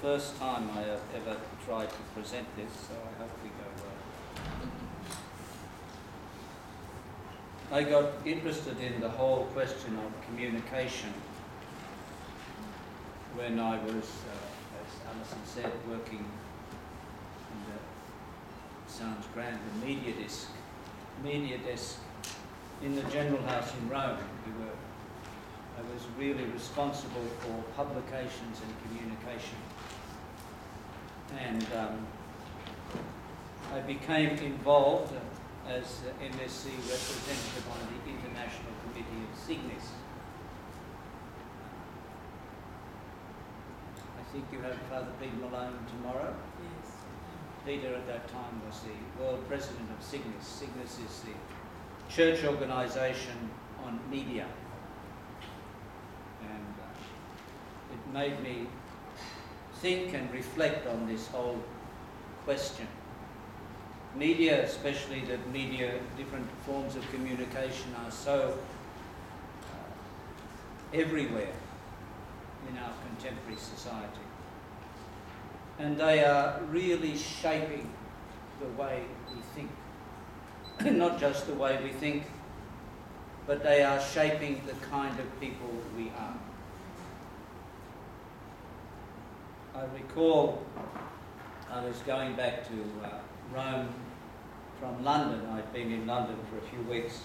first time I have ever tried to present this, so I hope we go well. I got interested in the whole question of communication when I was, as Alison said, working in the, sounds grand, the media desk in the General House in Rome. I was really responsible for publications and communication. And I became involved as MSc representative on the International Committee of Cygnus. I think you have Father Peter Malone tomorrow. Yes. Peter at that time was the world president of Cygnus. Cygnus is the church organisation on media. And it made me think and reflect on this whole question. Media, especially that media, different forms of communication are so everywhere in our contemporary society. And they are really shaping the way we think. Not just the way we think, but they are shaping the kind of people we are. I recall I was going back to Rome from London. I'd been in London for a few weeks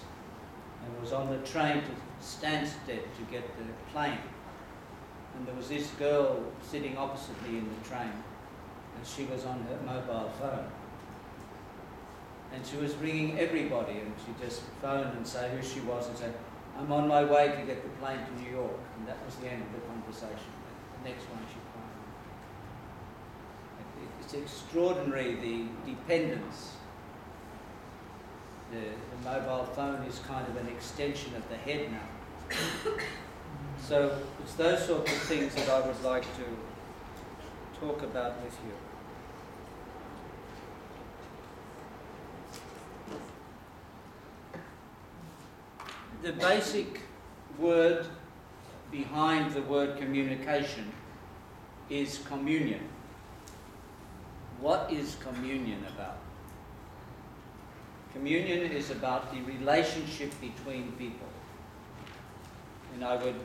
and was on the train to Stansted to get the plane. And there was this girl sitting opposite me in the train, and she was on her mobile phone. And she was ringing everybody, and she just phoned and say who she was and said, "I'm on my way to get the plane to New York." And that was the end of the conversation. The next one she phoned. It's extraordinary, the dependence. The mobile phone is kind of an extension of the head now. So it's those sorts of things that I would like to talk about with you. The basic word behind the word communication is communion. What is communion about? Communion is about the relationship between people. And I would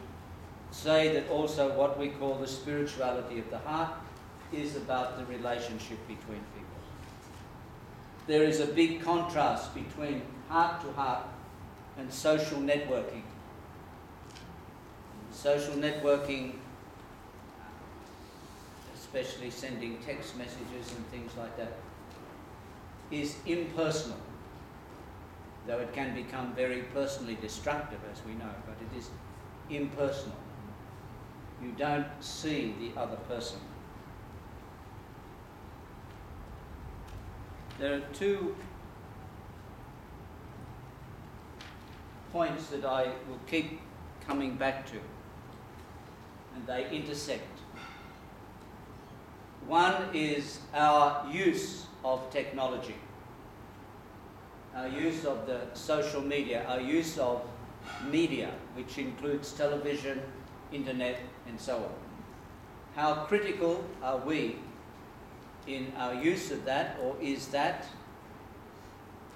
say that also what we call the spirituality of the heart is about the relationship between people. There is a big contrast between heart to heart and social networking. Social networking, especially sending text messages and things like that, is impersonal, though it can become very personally destructive, as we know, but it is impersonal. You don't see the other person. There are two points that I will keep coming back to, and they intersect. One is our use of technology, our use of the social media, our use of media, which includes television, internet, and so on. How critical are we in our use of that, or is that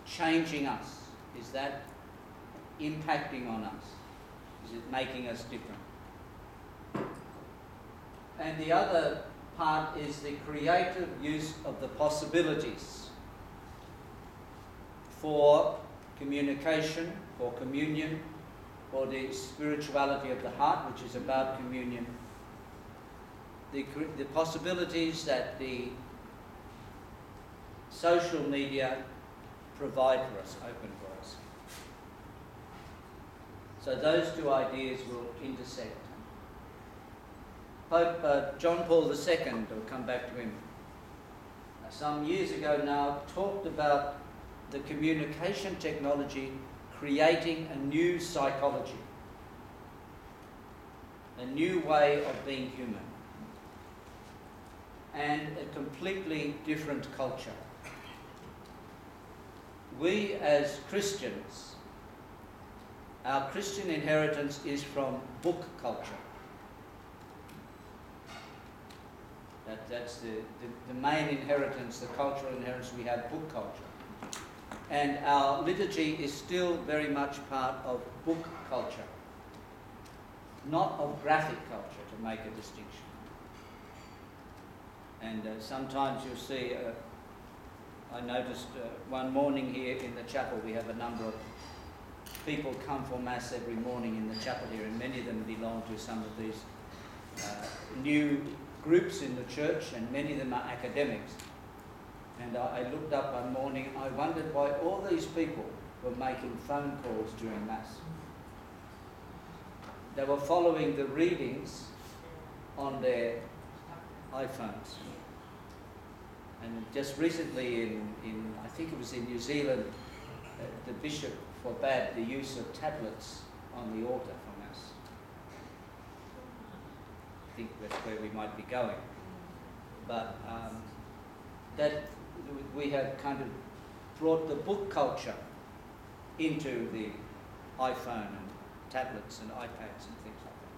changing us? Is that impacting on us? Is it making us different? And the other part is the creative use of the possibilities for communication, for communion, for the spirituality of the heart, which is about communion. The possibilities that the social media provide for us, open for us. So those two ideas will intersect. Pope John Paul II, we'll come back to him, some years ago now, talked about the communication technology creating a new psychology, a new way of being human, and a completely different culture. We as Christians, our Christian inheritance is from book culture. That's the main inheritance, the cultural inheritance we have, book culture. And our liturgy is still very much part of book culture, not of graphic culture, to make a distinction. And sometimes you'll see, I noticed one morning here in the chapel, we have a number of people come for Mass every morning in the chapel here, and many of them belong to some of these new groups in the church, and many of them are academics. And I looked up one morning, I wondered why all these people were making phone calls during Mass. They were following the readings on their iPhones. And just recently in I think it was in New Zealand, the bishop forbade the use of tablets on the altar for Mass. I think that's where we might be going. But that we have kind of brought the book culture into the iPhone and tablets and iPads and things like that.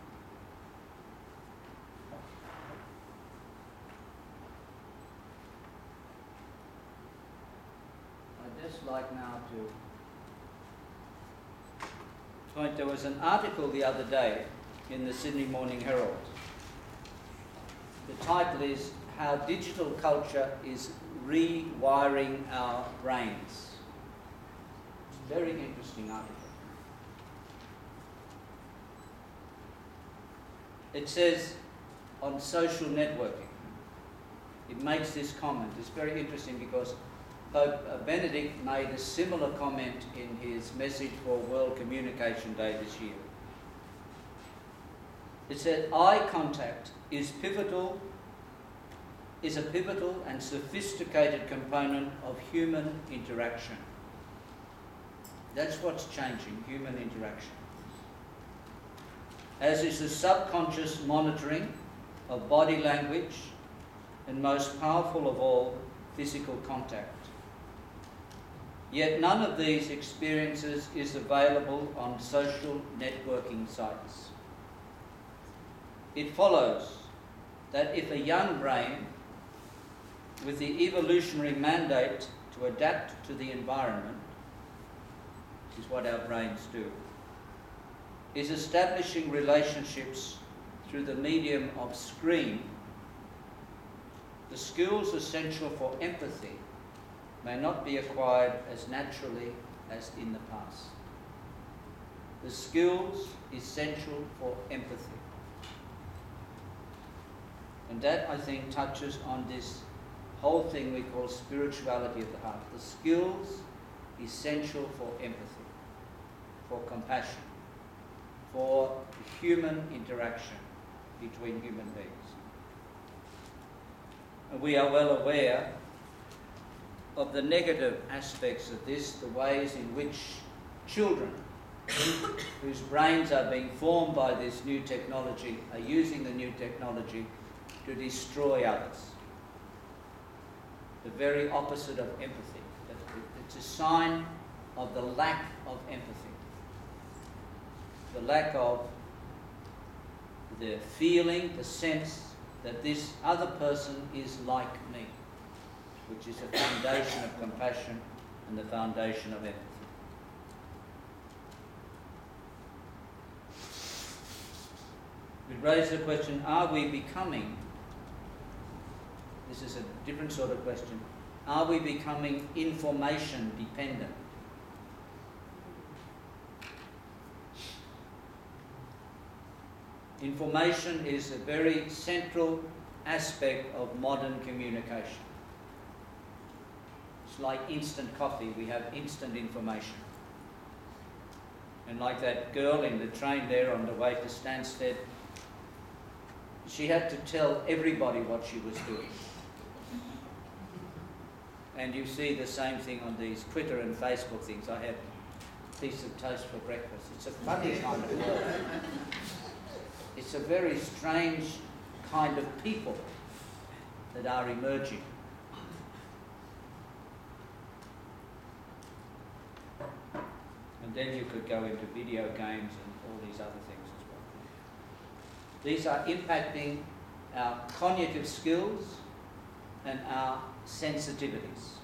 I'd just like now to point, there was an article the other day in the Sydney Morning Herald. The title is How Digital Culture is Rewiring Our Brains. It's a very interesting article. It says on social networking, it makes this comment. It's very interesting because Pope Benedict made a similar comment in his message for World Communication Day this year. It said, eye contact is a pivotal and sophisticated component of human interaction. That's what's changing, human interaction. As is the subconscious monitoring of body language and most powerful of all, physical contact. Yet none of these experiences is available on social networking sites. It follows that if a young brain with the evolutionary mandate to adapt to the environment, which is what our brains do, is establishing relationships through the medium of screen, the skills essential for empathy may not be acquired as naturally as in the past. The skills essential for empathy. And that, I think, touches on this whole thing we call spirituality of the heart. The skills essential for empathy, for compassion, for human interaction between human beings. And we are well aware of the negative aspects of this, the ways in which children whose brains are being formed by this new technology are using the new technology to destroy others. The very opposite of empathy. It's a sign of the lack of empathy. The lack of the feeling, the sense that this other person is like me, which is a foundation of compassion and the foundation of empathy. We raise the question, are we becoming, this is a different sort of question, are we becoming information dependent? Information is a very central aspect of modern communication. It's like instant coffee, we have instant information. And like that girl in the train there on the way to Stansted, she had to tell everybody what she was doing. And you see the same thing on these Twitter and Facebook things. I had a piece of toast for breakfast. It's a funny kind of world. It's a very strange kind of people that are emerging. And then you could go into video games and all these other things as well. These are impacting our cognitive skills, and our sensitivities.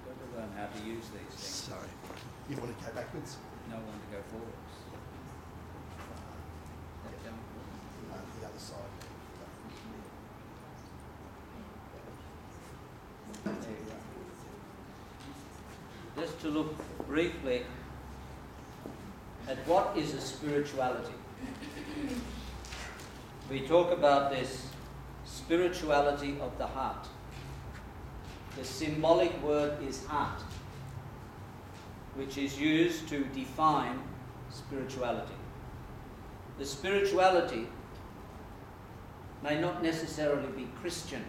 Got to learn how to use these things. Sorry. You want to go backwards? No one to go forwards. Step down. The other side. There you go. Just to look briefly at what is a spirituality. We talk about this spirituality of the heart. The symbolic word is heart, which is used to define spirituality. The spirituality may not necessarily be Christian.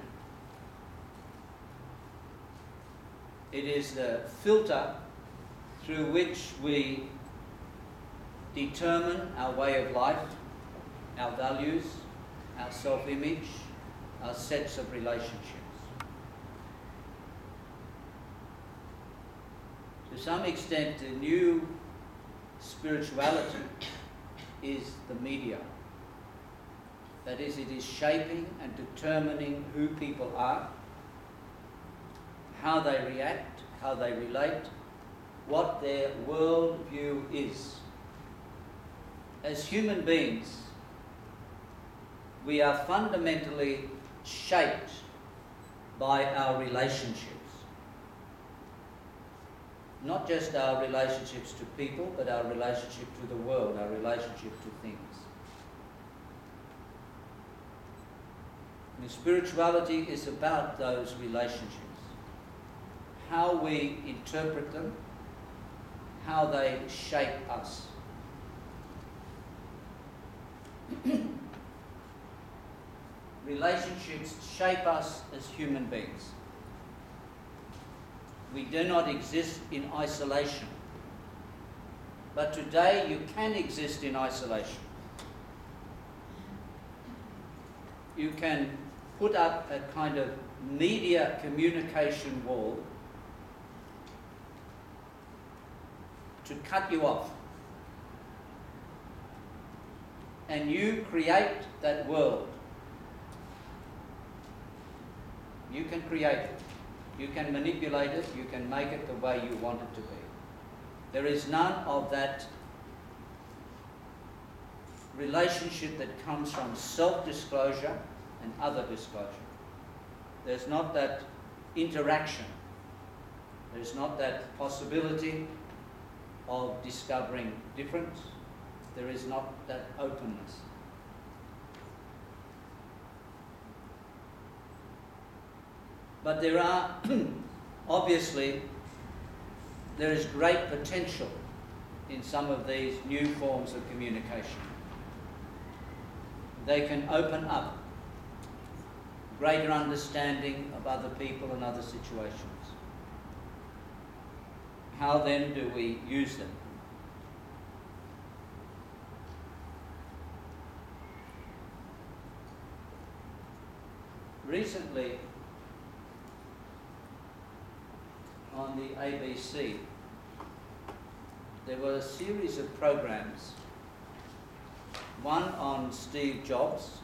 It is the filter through which we determine our way of life, our values, our self-image, our sets of relationships. To some extent, the new spirituality is the media. That is, it is shaping and determining who people are, how they react, how they relate, what their worldview is. As human beings, we are fundamentally shaped by our relationships. Not just our relationships to people, but our relationship to the world, our relationship to things. And spirituality is about those relationships. How we interpret them, how they shape us. Relationships shape us as human beings. We do not exist in isolation. But today you can exist in isolation. You can put up a kind of media communication wall to cut you off. And you create that world. You can create it. You can manipulate it. You can make it the way you want it to be. There is none of that relationship that comes from self-disclosure and other disclosure. There's not that interaction. There's not that possibility of discovering difference. There is not that openness. But there are, obviously, there is great potential in some of these new forms of communication. They can open up greater understanding of other people and other situations. How then do we use them? Recently, on the ABC, there were a series of programs, one on Steve Jobs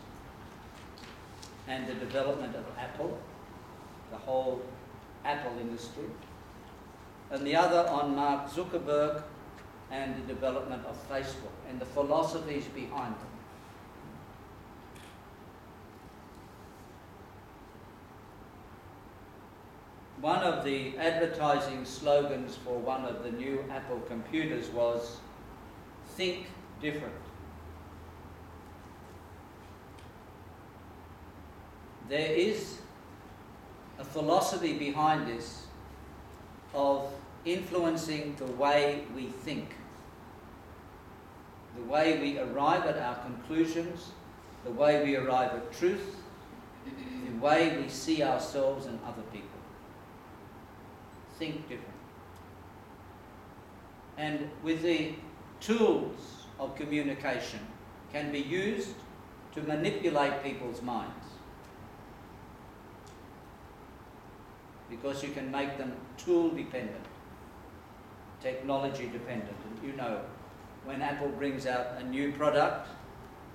and the development of Apple, the whole Apple industry, and the other on Mark Zuckerberg and the development of Facebook and the philosophies behind them. One of the advertising slogans for one of the new Apple computers was, "Think different." There is a philosophy behind this of influencing the way we think, the way we arrive at our conclusions, the way we arrive at truth, the way we see ourselves and other people. Think different. and with the tools of communication can be used to manipulate people's minds. Because you can make them tool dependent, technology dependent. And you know, when Apple brings out a new product,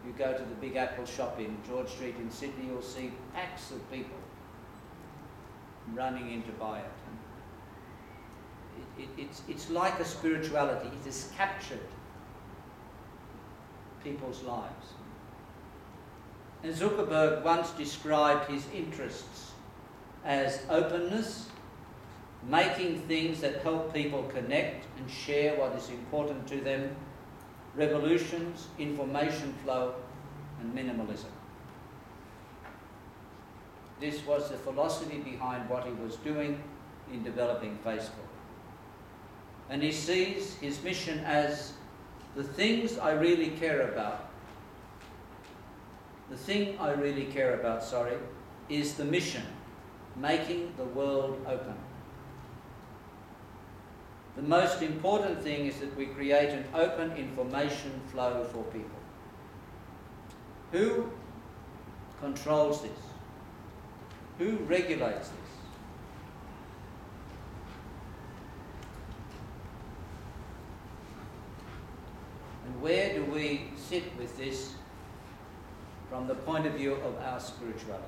you go to the big Apple shop in George Street in Sydney, you'll see packs of people running in to buy it. It's like a spirituality. It has captured people's lives. And Zuckerberg once described his interests as openness, making things that help people connect and share what is important to them, revolutions, information flow, and minimalism. This was the philosophy behind what he was doing in developing Facebook. And he sees his mission as the things I really care about. The thing I really care about, is the mission, making the world open. The most important thing is that we create an open information flow for people. Who controls this? Who regulates this? And where do we sit with this from the point of view of our spirituality?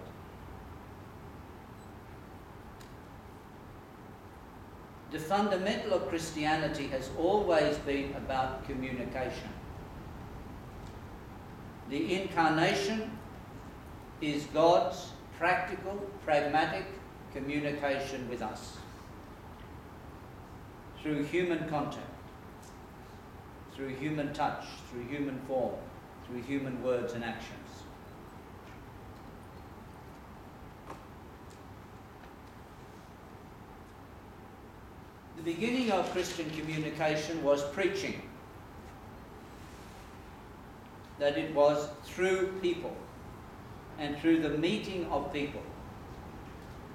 The fundamental of Christianity has always been about communication. The incarnation is God's practical, pragmatic communication with us through human contact, through human touch, through human form, through human words and actions. The beginning of Christian communication was preaching. That it was through people and through the meeting of people.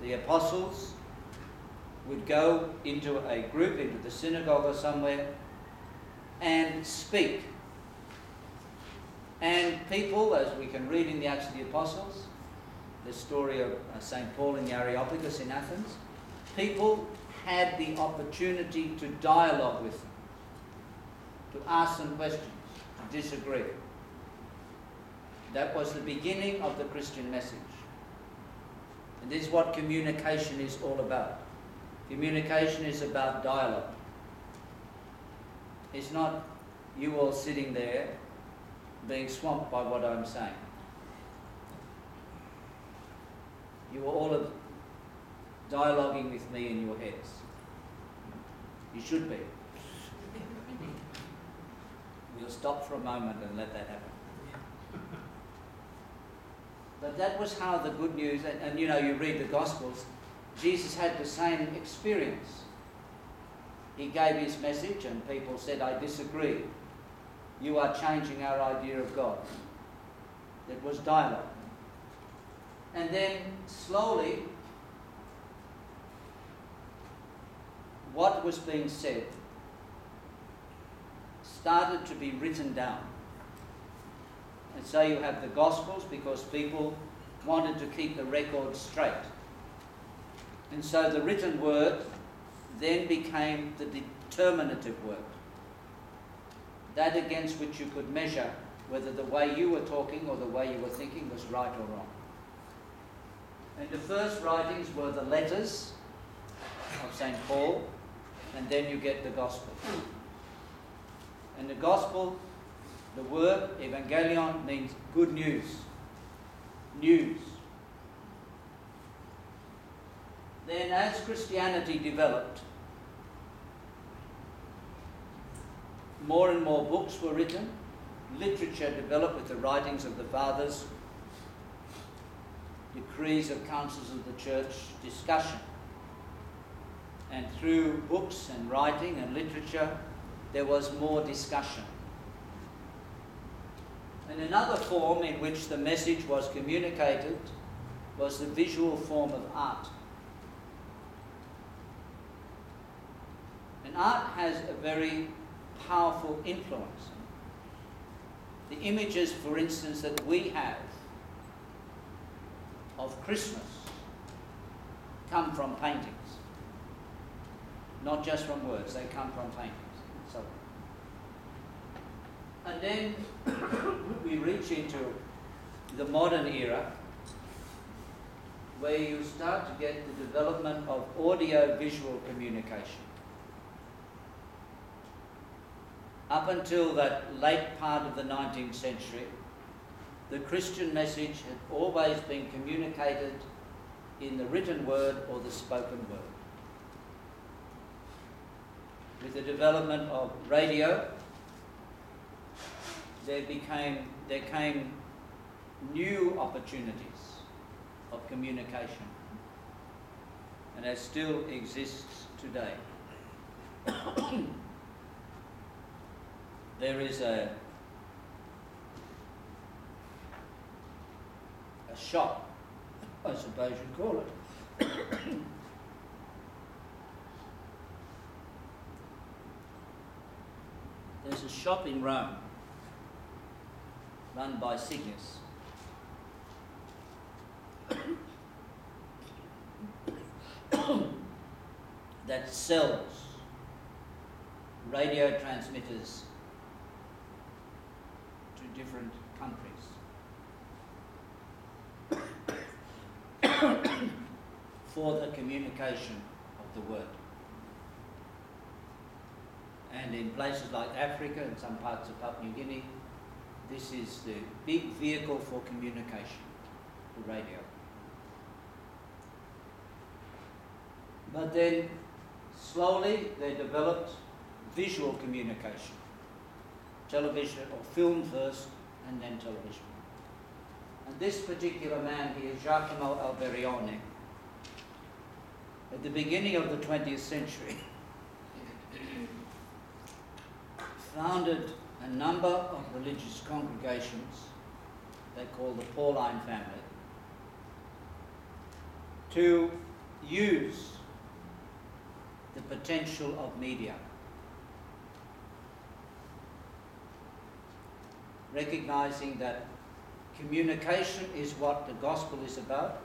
The apostles would go into a group, into the synagogue or somewhere, and speak. And people, as we can read in the Acts of the Apostles, the story of St. Paul in the Areopagus in Athens, people had the opportunity to dialogue with them, to ask them questions, to disagree. That was the beginning of the Christian message. And this is what communication is all about. Communication is about dialogue. It's not you all sitting there being swamped by what I'm saying. You are all dialoguing with me in your heads. You should be. We'll stop for a moment and let that happen. But that was how the good news, and you know, you read the Gospels, Jesus had the same experience. He gave his message and people said, I disagree. You are changing our idea of God. It was dialogue. And then slowly, what was being said started to be written down. And so you have the Gospels because people wanted to keep the record straight. And so the written word then became the determinative word. That against which you could measure whether the way you were talking or the way you were thinking was right or wrong. And the first writings were the letters of St. Paul, and then you get the Gospel. And the Gospel, the word evangelion, means good news. News. Then as Christianity developed, more and more books were written, literature developed with the writings of the fathers, decrees of councils of the church, discussion. And through books and writing and literature, there was more discussion. And another form in which the message was communicated was the visual form of art. And art has a very powerful influence. The images, for instance, that we have of Christmas come from paintings. Not just from words, they come from paintings. So, and then we reach into the modern era, where you start to get the development of audio-visual communication. Up until that late part of the 19th century, the Christian message had always been communicated in the written word or the spoken word. With the development of radio, there came new opportunities of communication, and that still exists today. There is a shop, I suppose you'd call it. There's a shop in Rome run by Cygnus. That sells radio transmitters to different countries for the communication of the word. And in places like Africa and some parts of Papua New Guinea, this is the big vehicle for communication, the radio. But then slowly they developed visual communication. Television, or film first, and then television. And this particular man here, Giacomo Alberione, at the beginning of the 20th century, founded a number of religious congregations they call the Pauline family, to use the potential of media, recognizing that communication is what the gospel is about,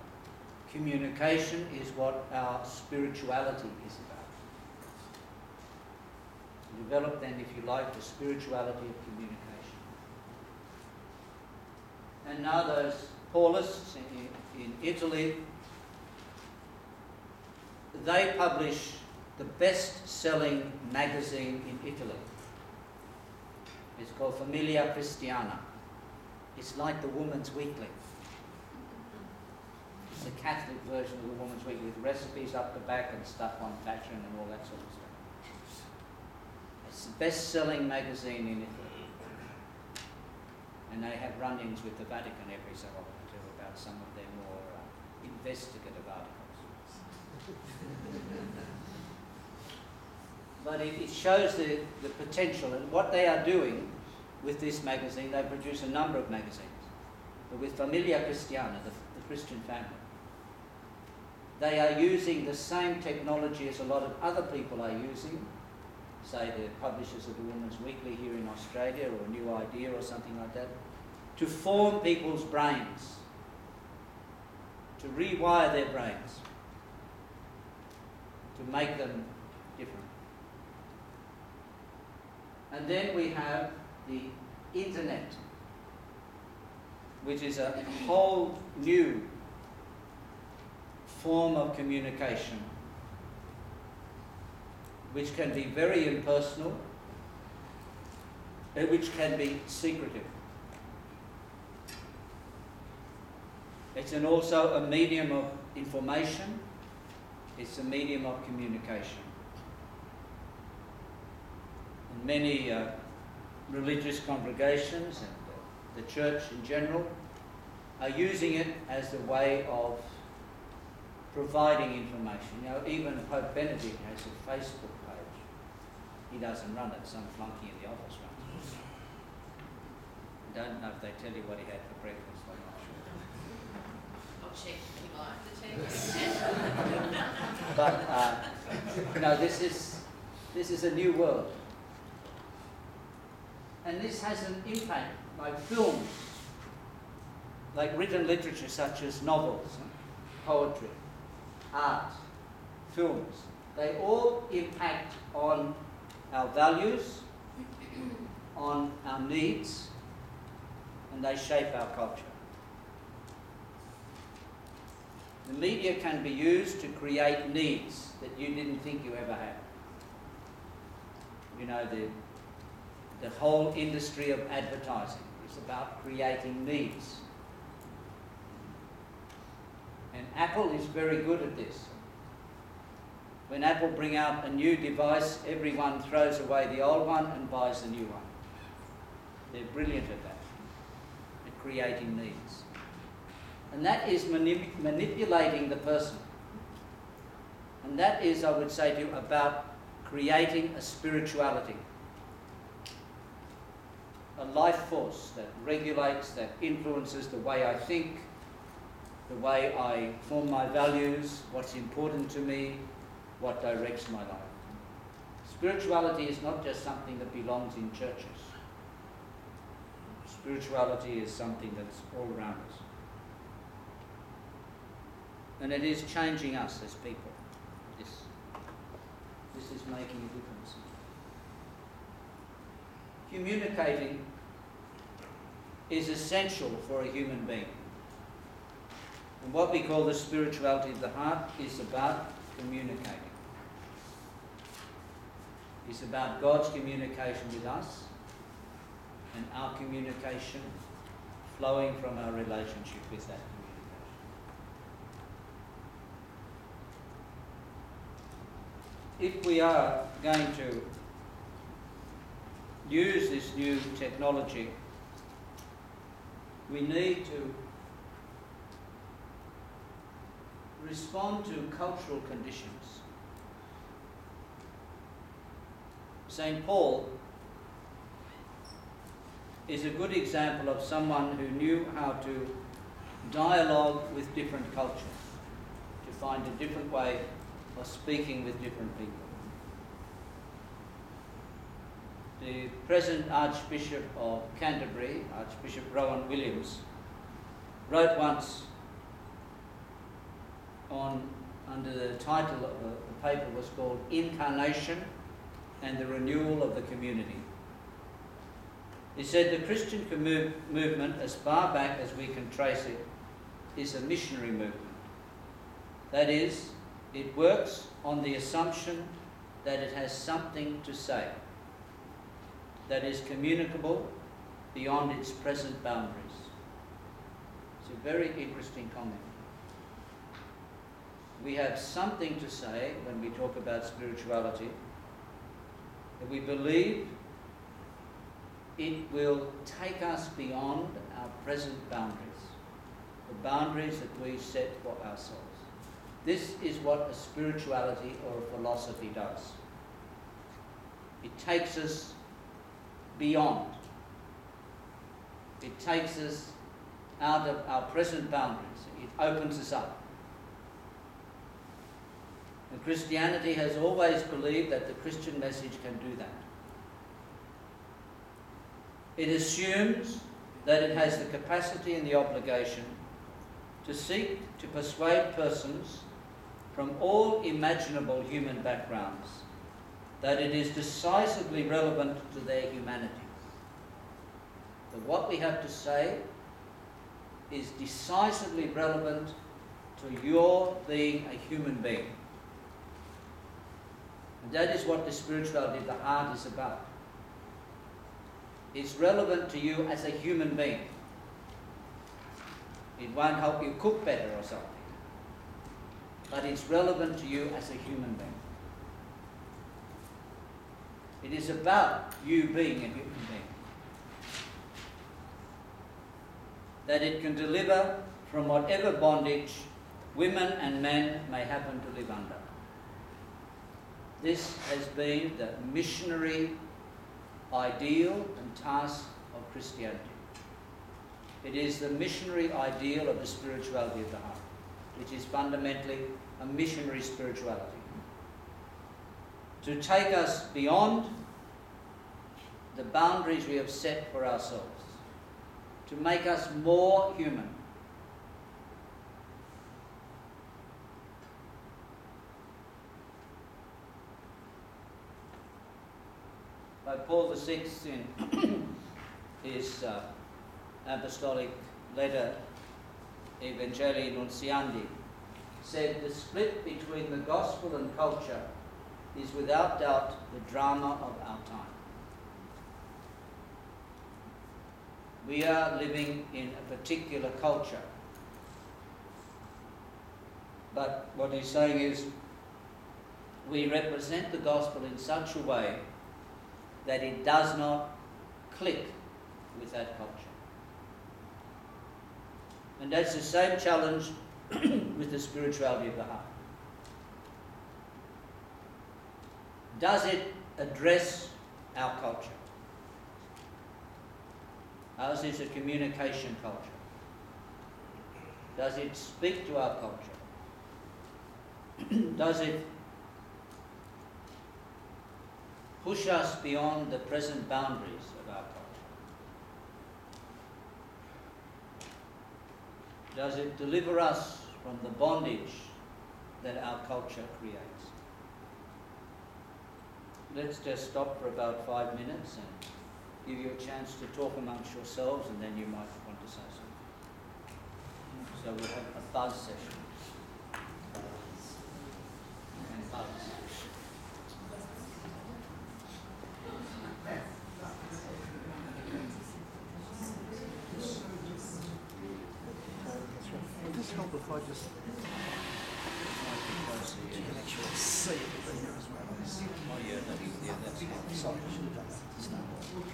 communication is what our spirituality is about. Develop then, if you like, the spirituality of communication. And now those Paulists in Italy, they publish the best-selling magazine in Italy. It's called Famiglia Cristiana. It's like the Woman's Weekly. It's a Catholic version of the Woman's Weekly with recipes up the back and stuff on fashion and all that sort of stuff. It's the best-selling magazine in Italy. And they have run-ins with the Vatican every so often too about some of their more investigative articles. But it shows the potential, and what they are doing with this magazine. They produce a number of magazines. But with Famiglia Cristiana, the Christian family, they are using the same technology as a lot of other people are using, say the publishers of the Woman's Weekly here in Australia, or New Idea or something like that, to form people's brains, to rewire their brains, to make them different. And then we have the internet, which is a whole new form of communication, which can be very impersonal, and which can be secretive. It's also a medium of information. It's a medium of communication. And many religious congregations and the church in general are using it as a way of providing information. You know, even Pope Benedict has a Facebook page. He doesn't run it, some flunky in the office runs it. I don't know if they tell you what he had for breakfast, I'm not sure. I'll check if you like to check. But, this is a new world. And this has an impact, like films, like written literature such as novels, poetry, art, films. They all impact on our values, on our needs, and they shape our culture. The media can be used to create needs that you didn't think you ever had. You know, the whole industry of advertising is about creating needs. And Apple is very good at this. When Apple bring out a new device, everyone throws away the old one and buys the new one. They're brilliant at that, at creating needs. And that is manipulating the person. And that is, I would say to you, about creating a spirituality. A life force that regulates, that influences the way I think, the way I form my values, what's important to me, what directs my life. Spirituality is not just something that belongs in churches. Spirituality is something that's all around us. And it is changing us as people. This is making a difference. Communicating is essential for a human being. And what we call the spirituality of the heart is about communicating. It's about God's communication with us and our communication flowing from our relationship with that communication. If we are going to use this new technology, we need to respond to cultural conditions. St. Paul is a good example of someone who knew how to dialogue with different cultures, to find a different way of speaking with different people. The present Archbishop of Canterbury, Archbishop Rowan Williams, wrote once under the title of the paper was called Incarnation and the Renewal of the Community. He said the Christian movement, as far back as we can trace it, is a missionary movement. That is, it works on the assumption that it has something to say, that is communicable beyond its present boundaries. It's a very interesting comment. We have something to say when we talk about spirituality, that we believe it will take us beyond our present boundaries, the boundaries that we set for ourselves. This is what a spirituality or a philosophy does. It takes us beyond. It takes us out of our present boundaries. It opens us up. And Christianity has always believed that the Christian message can do that. It assumes that it has the capacity and the obligation to seek to persuade persons from all imaginable human backgrounds that it is decisively relevant to their humanity. That what we have to say is decisively relevant to your being a human being. And that is what the spirituality of the heart is about. It's relevant to you as a human being. It won't help you cook better or something. But it's relevant to you as a human being. It is about you being a human being. That it can deliver from whatever bondage women and men may happen to live under. This has been the missionary ideal and task of Christianity. It is the missionary ideal of the spirituality of the heart, which is fundamentally a missionary spirituality. To take us beyond the boundaries we have set for ourselves, to make us more human. By Paul VI in his apostolic letter Evangelii Nuntiandi said, the split between the gospel and culture is without doubt the drama of our time. We are living in a particular culture. But what he's saying is, we represent the gospel in such a way that it does not click with that culture. And that's the same challenge with the spirituality of the heart. Does it address our culture? Ours is a communication culture. Does it speak to our culture? Does it push us beyond the present boundaries of our culture? Does it deliver us from the bondage that our culture creates? Let's just stop for about 5 minutes and give you a chance to talk amongst yourselves, and then you might want to say something. So we'll have a buzz session. And buzz. Would this help if I just can actually see everything here as well? Oh yeah, that's good. Sorry, I should have done that to start with.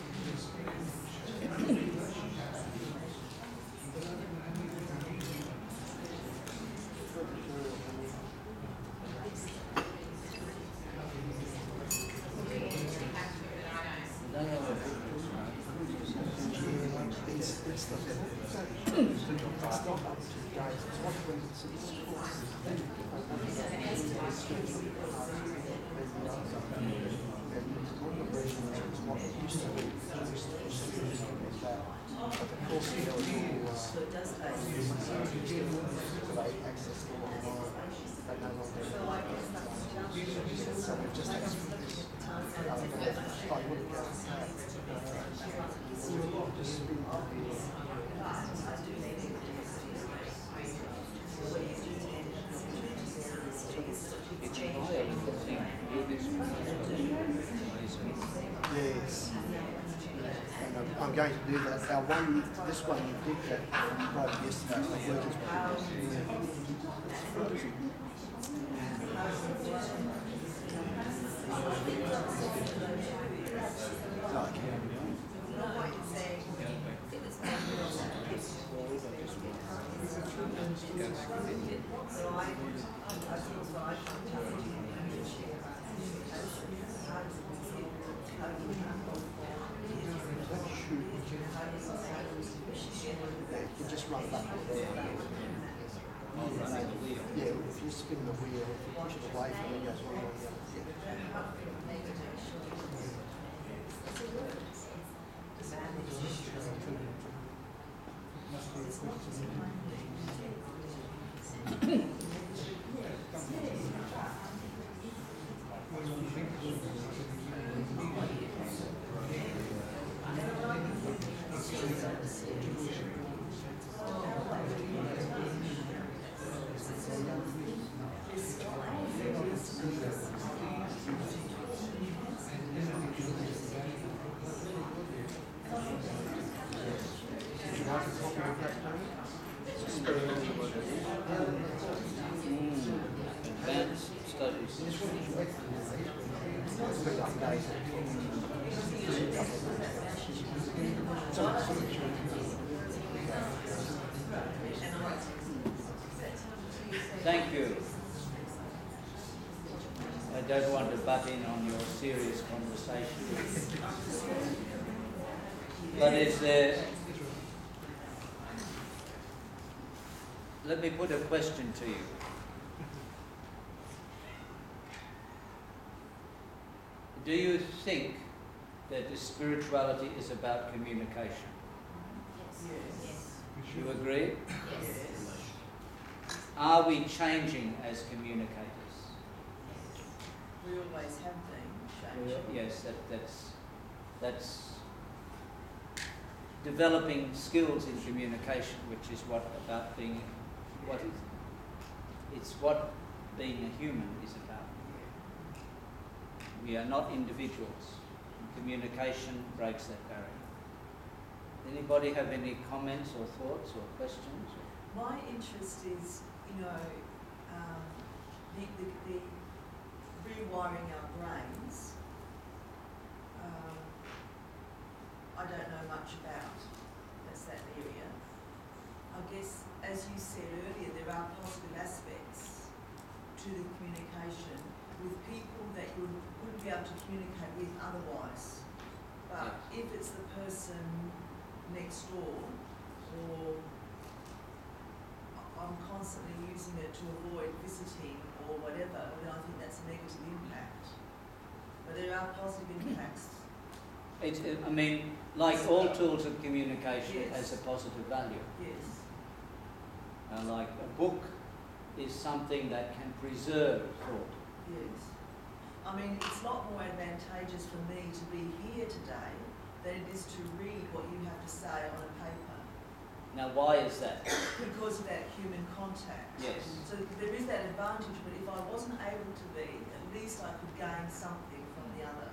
Yes. And I'm going to do that. This one you did that right yesterday. I'm working you just run back. Yeah, if you spin the wheel, if you push it away from it, it goes one way or the other. Advanced studies. Thank you. I don't want to butt in on your serious conversation. But is there... Let me put a question to you. Do you think that the spirituality is about communication. Yes. Do you agree? Yes. Are we changing as communicators? We always have been changing. Yes, that's developing skills in communication, which is what about being what is it's what being a human is about. We are not individuals. Communication breaks that barrier. Anybody have any comments or thoughts or questions? My interest is, the rewiring our brains. I don't know much about. That's that area. I guess, as you said earlier, there are positive aspects to the communication with people that you wouldn't be able to communicate with otherwise. But if it's the person next door, or I'm constantly using it to avoid visiting or whatever, then I think that's a negative impact. But there are positive impacts. I mean, like all tools of communication, Yes. has a positive value. Yes. Like a book is something that can preserve thought. Yes. I mean, it's a lot more advantageous for me to be here today than it is to read what you have to say on a paper, Now, why is that? because of that human contact. Yes. So there is that advantage, but if I wasn't able to be, at least I could gain something from the other.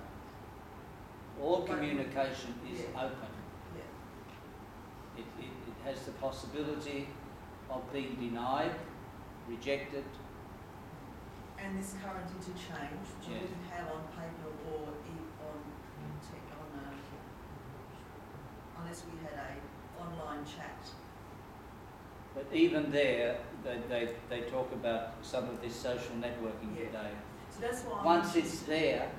All communication is Yeah. open. Yeah. It has the possibility of being denied, rejected. And this current interchange, which you Yes. wouldn't have on paper or unless we had a online chat. But even there, they talk about some of this social networking Yeah. today. So that's why Once it's there,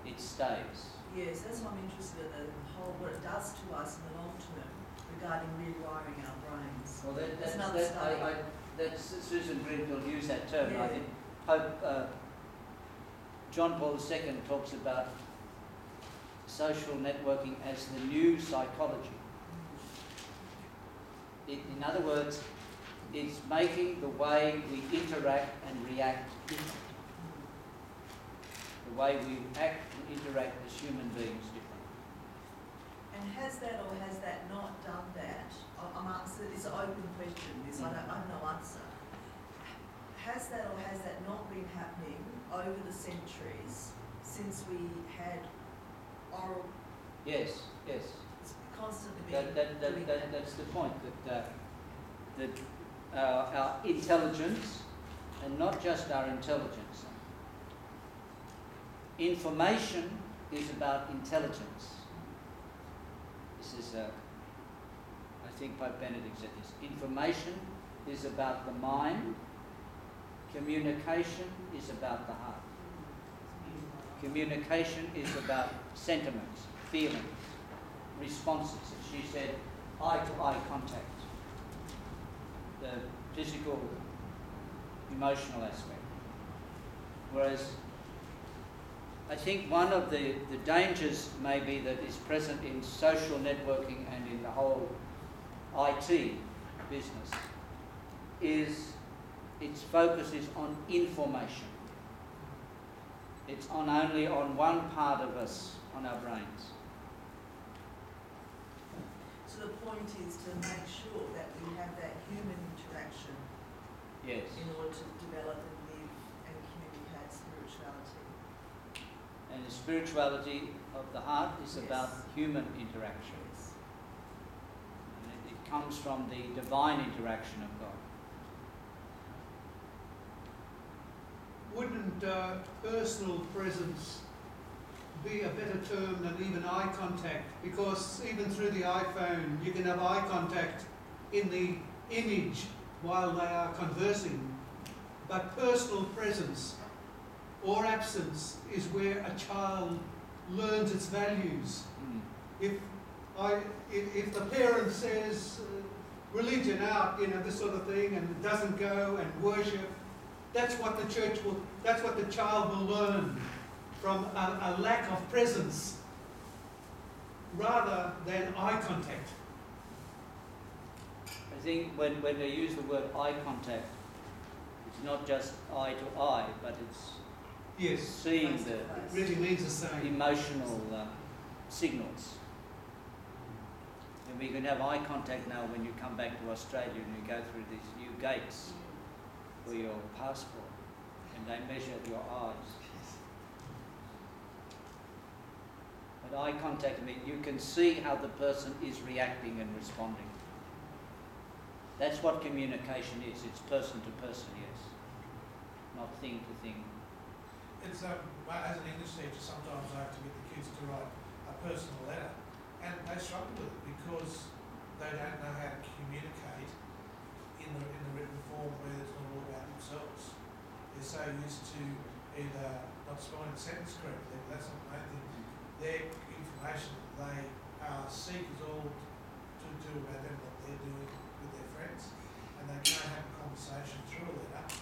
it stays. yes, that's why I'm interested in the whole what it does to us in the long term regarding rewiring our brains. Well, That's another study. that's Susan Greenfield used that term. And I Yeah. think Pope John Paul II talks about social networking as the new psychology. In other words, it's making the way we interact and react different. The way we act and interact as human beings different. And has that or has that not done that? I'm answering, it's an open question, this, I have no answer. Has that or has that not been happening over the centuries since we had oral, Yes, yes. it's constantly been doing that? That's the point, that our intelligence, and not just our intelligence, information is about intelligence. This is, I think Pope Benedict said this. Information is about the mind. Communication is about the heart. Communication is about sentiments, feelings, responses. As she said, eye-to-eye contact. The physical, emotional aspect. Whereas I think one of the dangers maybe that is present in social networking and in the whole IT business is its focus is on information. It's only on one part of us, on our brains. So the point is to make sure that we have that human interaction Yes. in order to develop and live and communicate spirituality. And the spirituality of the heart is Yes. about human interaction. Yes. And it comes from the divine interaction of God. Wouldn't personal presence be a better term than even eye contact? Because even through the iPhone, you can have eye contact in the image while they are conversing. But personal presence or absence is where a child learns its values. If the parent says religion out, this sort of thing, and doesn't go and worship, that's what the child will learn from a lack of presence rather than eye contact. I think when they use the word eye contact, it's not just eye to eye, but it's Yes, seeing the it really means the same. emotional signals. And we can have eye contact now when you come back to Australia and you go through these new gates for your passport, and they measure your eyes. But eye contact means you can see how the person is reacting and responding. That's what communication is. It's person to person, yes, not thing to thing. It's as an English teacher, sometimes I have to get the kids to write a personal letter, and they struggle with it because they don't know how to communicate in the written form where it's not all about themselves. They're so used to either not spelling the sentence correctly, but that's not the main thing. Their information that they seek is all to do about them, what they're doing with their friends, and they can't have a conversation through a letter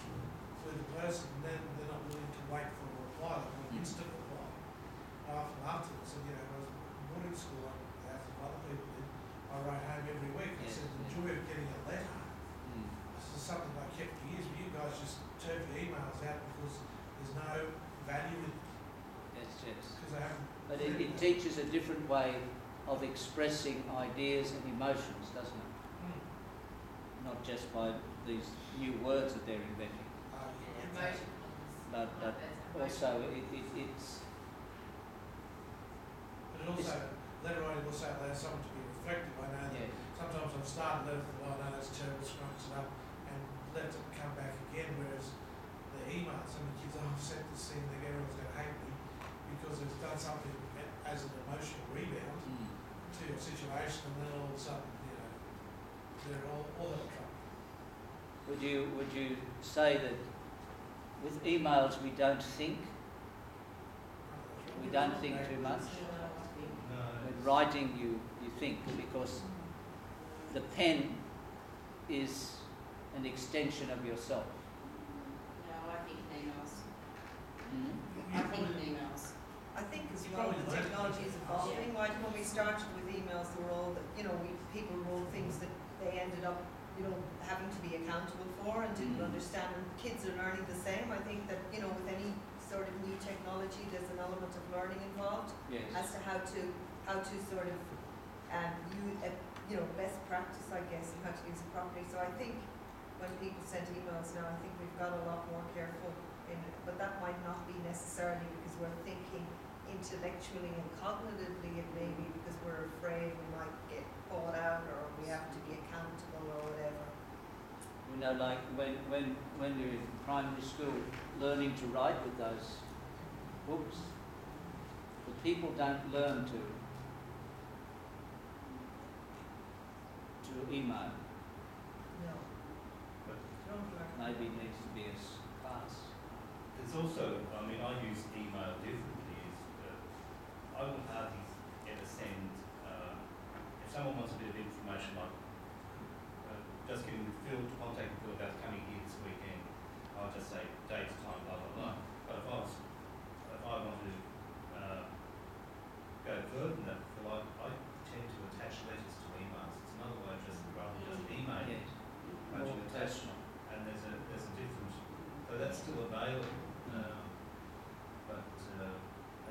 with a person, and then they're not willing to wait for a reply, they want an instant reply. I often laughed at it, said, you know, when I was in boarding school, like thousands of other people did, I wrote home every week. I said, the joy of getting a letter, this is something I kept for years, but you guys just turn your emails out because there's no value in it, Yes, yes. because they haven't. But it teaches a different way of expressing ideas and emotions, doesn't it? Not just by these new words that they're inventing, Emotion. but also it's But it also, letter writing also allows someone to be reflective. I know that yeah. sometimes I've started letters that, oh no, that's terrible, scrunch it up, and let it come back again, whereas the email, some of the kids, oh, I've sent this thing, they go, everyone's going to hate me, because it's done something as an emotional rebound to your situation, and then all of a sudden, you know, they're all out of trouble. Would you say that with emails we don't think? We don't think too much. With writing you think, because the pen is an extension of yourself. No, I think emails. Mm? I think emails. I think as You well, probably the learn technology is evolving. Like when we started with emails, there were all, people wrote things that they ended up, having to be accountable for and didn't understand. And kids are learning the same. I think that, with any sort of new technology, there's an element of learning involved Yes. as to how to sort of use, best practice, I guess, and how to use it properly. So I think when people send emails now, I think we've got a lot more careful in it. But that might not be necessarily because we're thinking intellectually and cognitively. It may be because we're afraid we might get caught out or we have to be accountable or whatever. Like when you're in primary school, learning to write with those books, but people don't learn to email. No. But Don't learn. Maybe it needs to be a class. there's also, I use email differently. I would hardly ever send, if someone wants a bit of information like just getting Phil to contact Phil about coming here this weekend, I'll just say date, time, blah, blah, blah. But if I want to go further than that, I tend to attach letters to emails. It's another way of just rather than just email. Yes. But you More attach, personal. and there's a difference. So that's still available. But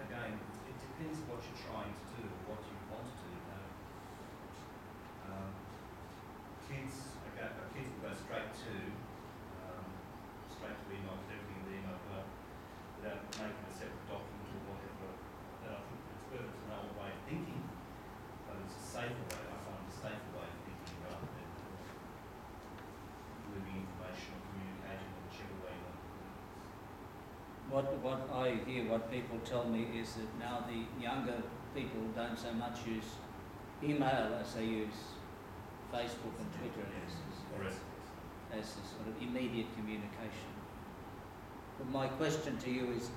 again, it depends what you're trying to do, what you want to do. Kids will go straight to email, everything in the email without making a separate document or whatever. And I think it's better to know a way of thinking, but it's a safer way. I find a safer way of thinking rather than delivering information or communicating in whichever way you want to do it. What I hear, what people tell me is that now the younger people don't so much use email as they use Facebook and Twitter Or else. as a sort of immediate communication. But my question to you is,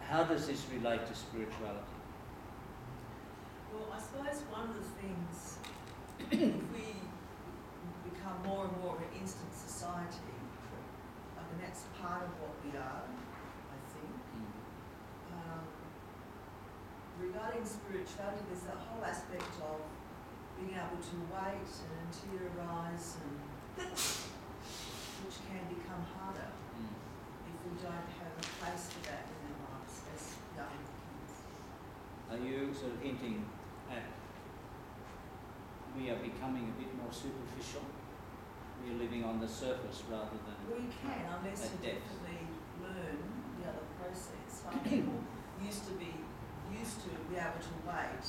how does this relate to spirituality? Well, I suppose one of the things, if we become more and more of an instant society, that's part of what we are, I think. Regardless regarding spirituality, there's that whole aspect of being able to wait and interiorize, and which can become harder if we don't have a place for that in our lives as young kids. Are you sort of hinting at we are becoming a bit more superficial? We are living on the surface rather than We can, unless at you depth. definitely learn the other process. Some people used to be able to wait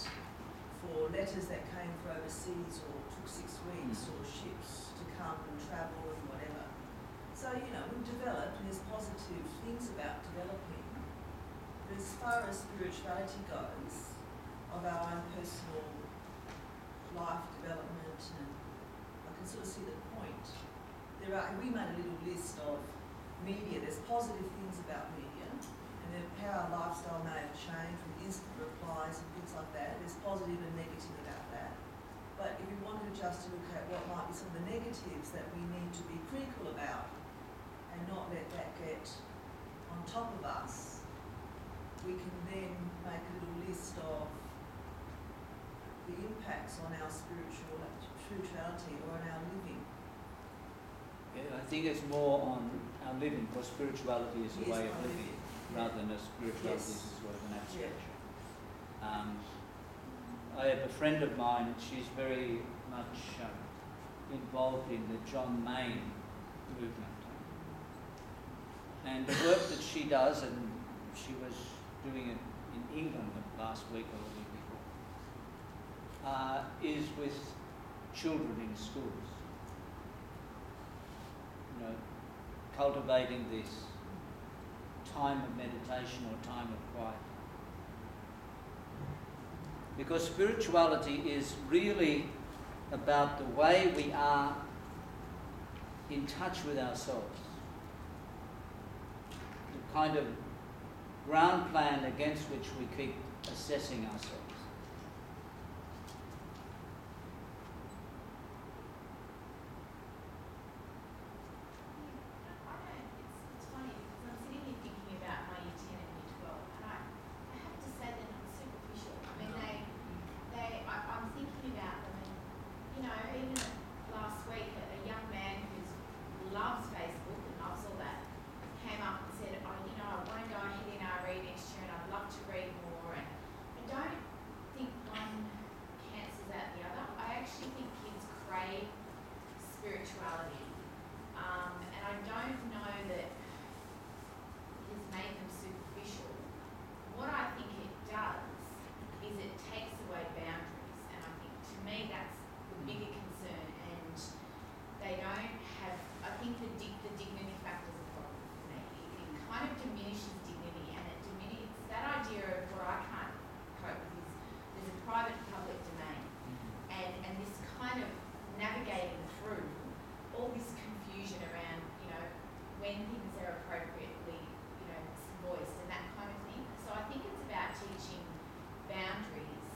for letters that came from overseas or took 6 weeks, or ships to come and travel and whatever. So, we've developed, and there's positive things about developing. But as far as spirituality goes, of our own personal life development, and I can sort of see the point. We made a little list of media. There's positive things about media, and then how our lifestyle may have changed with instant replies and things like that. There's positive and negative about that. But if we wanted just to look at what might be some of the negatives that we need to be critical about and not let that get on top of us, we can then make a little list of the impacts on our spirituality or on our living. Yeah, I think it's more on our living, because spirituality is a Yes, way of on living living. rather than a spirituality Yes. is sort of an abstraction. I have a friend of mine, she's very much involved in the John Mayne movement. And the work that she does, and she was doing it in England last week or the week before, is with children in schools. Cultivating this time of meditation or time of quiet. Because spirituality is really about the way we are in touch with ourselves. The kind of ground plan against which we keep assessing ourselves. It's funny because I'm sitting here thinking about my year 10 and year 12, and I have to say they're not superficial. I mean, I'm thinking about them, and even last week, a young man who loves Facebook and loves all that came up and said, I want to go ahead in RE next year, and I'd love to read more. And I don't think one cancels out the other. I actually think kids crave spirituality. And I don't know that it has made them superficial. What I think it does is it takes away boundaries, and I think to me that's the bigger concern. And they don't have. I think the dignity factor is a problem for me. It kind of diminishes dignity, and it diminishes that idea of what I can't cope with is there's a private public domain, and this kind of navigating through all this confusion around, when things are appropriately, voiced and that kind of thing. So I think it's about teaching boundaries.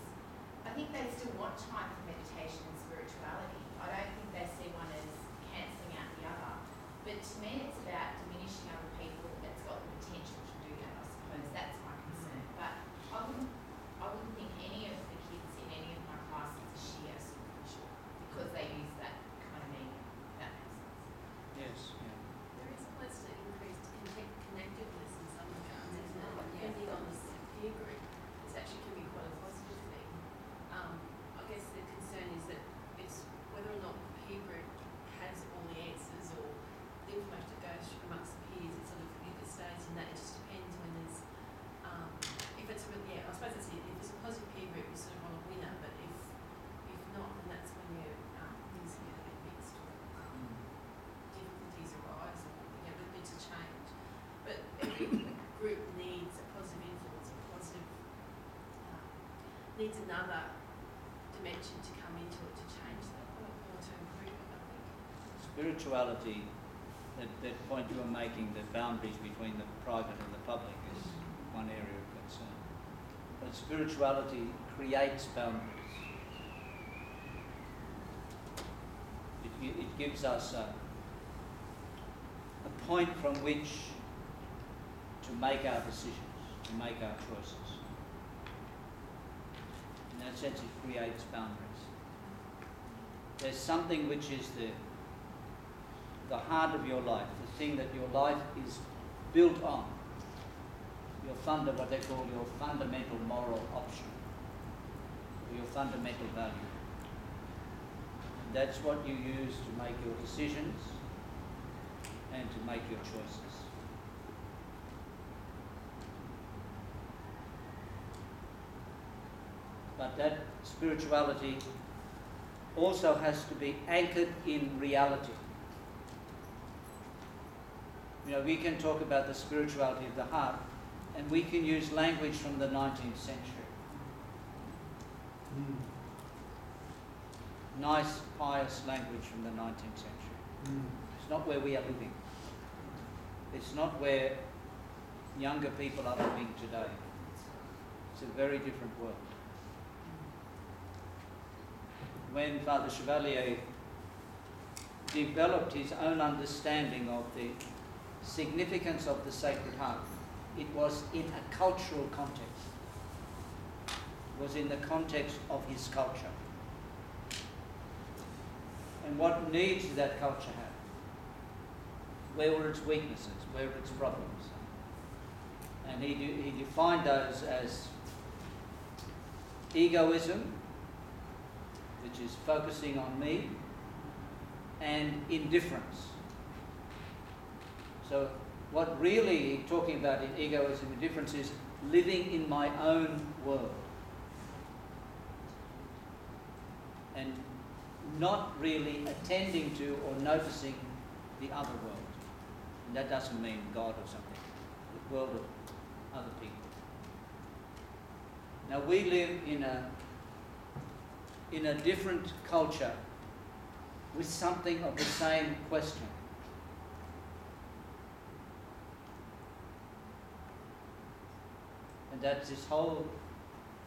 I think they still want time for meditation and spirituality. I don't think they see one as cancelling out the other. But to me, it's about diminishing other people. It's got the potential to do that, I suppose. That's my concern. But I wouldn't think any of the kids in any of my classes are sheer superficial because they use that kind of meaning. That makes sense. Yes. There is almost an increased connectiveness in some regards, isn't it? Depending on the peer group, this actually can be quite a positive thing. I guess the concern is that it's whether or not the peer group has all the answers or the information that goes amongst the peers. It sort of, if it stays in that, it just depends when there's, if it's really, I suppose that's it. If it's a positive peer group, you sort of want a winner, but if not, then that's when things get a bit mixed. Difficulties arise or with bits of change. But every group needs a positive influence, needs another dimension to come into it to change that or to improve it, I think. Spirituality, that point you were making, the boundaries between the private and the public is one area of concern. But spirituality creates boundaries. It gives us a point from which to make our decisions, to make our choices. In that sense, it creates boundaries. There's something which is the heart of your life, the thing that your life is built on, what they call your fundamental moral option, or your fundamental value. And that's what you use to make your decisions and to make your choices. But that spirituality also has to be anchored in reality. You know, we can talk about the spirituality of the heart, and we can use language from the 19th century. Nice, pious language from the 19th century. It's not where we are living. It's not where younger people are living today. It's a very different world. When Father Chevalier developed his own understanding of the significance of the Sacred Heart, it was in a cultural context. It was in the context of his culture. And what needs did that culture have? Where were its weaknesses? Where were its problems? And he defined those as egoism, which is focusing on me, and indifference. So what really he's talking about in egoism and indifference is living in my own world and not really attending to or noticing the other world. And that doesn't mean God or something, the world of other people. Now we live in a different culture with something of the same question. And that's this whole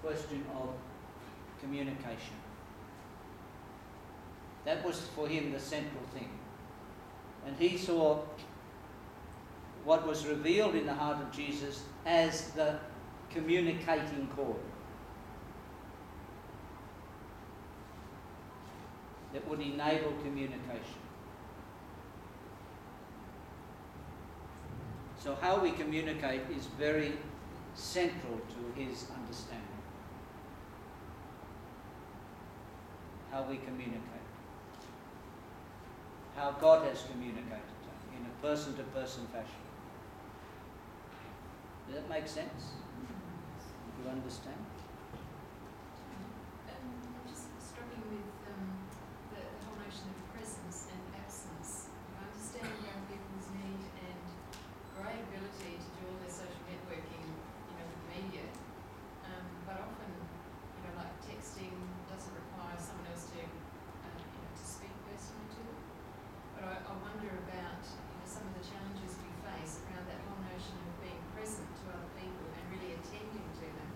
question of communication. That was for him the central thing. And he saw what was revealed in the heart of Jesus as the communicating cord that would enable communication. So how we communicate is very central to his understanding. How we communicate. How God has communicated in a person-to-person fashion. Does that make sense? Do you understand? I'm just struggling with the whole notion of presence and absence. I understand young people's need and great ability to do all their social networking, with media, but often, like texting doesn't require someone else to speak personally to them. But I wonder about some of the challenges we face around that whole notion of being present to other people and really attending to them,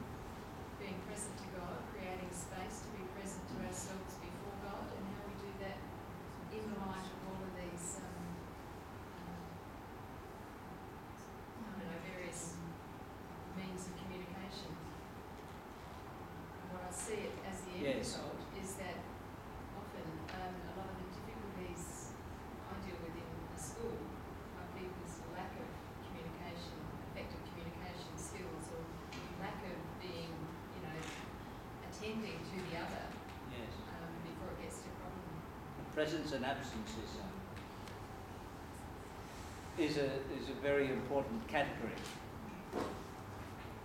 being present to God, creating space to be present to ourselves before God, and how we do that in the light of all of these various means of communication. What I see it as the end result is that often a lot of the difficulties I deal with in the school are people's lack of communication, effective communication skills, or lack of being, attending to the other before it gets to a problem. Presence and absence is a very important category.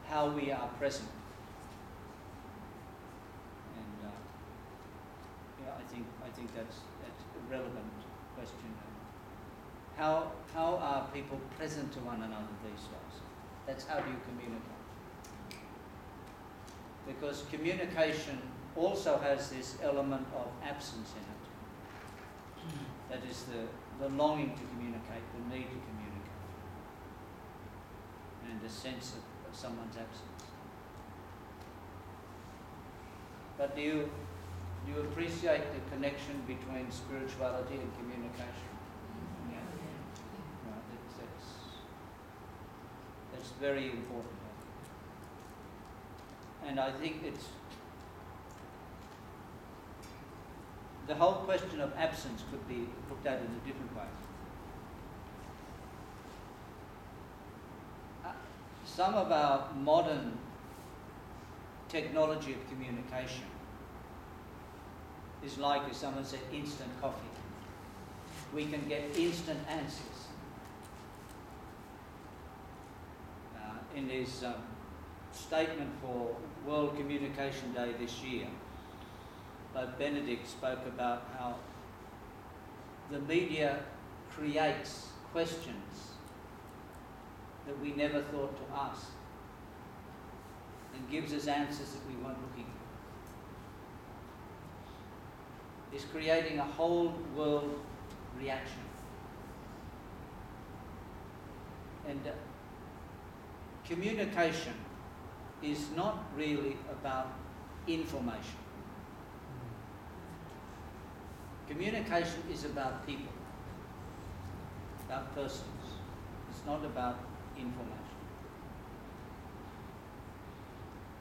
How we are present. And I think that's a relevant question. How are people present to one another these days? That's how do you communicate. Because communication also has this element of absence in it. That is the longing to communicate, the need to communicate, and the sense of someone's absence. But do you appreciate the connection between spirituality and communication? Yeah. No, that's very important. And I think the whole question of absence could be looked at in a different way. Some of our modern technology of communication is like, as someone said, instant coffee. We can get instant answers. In his statement for World Communication Day this year, Pope Benedict spoke about how the media creates questions that we never thought to ask and gives us answers that we weren't looking for. It's creating a whole world reaction. And communication is not really about information. Communication is about people, about persons. It's not about information.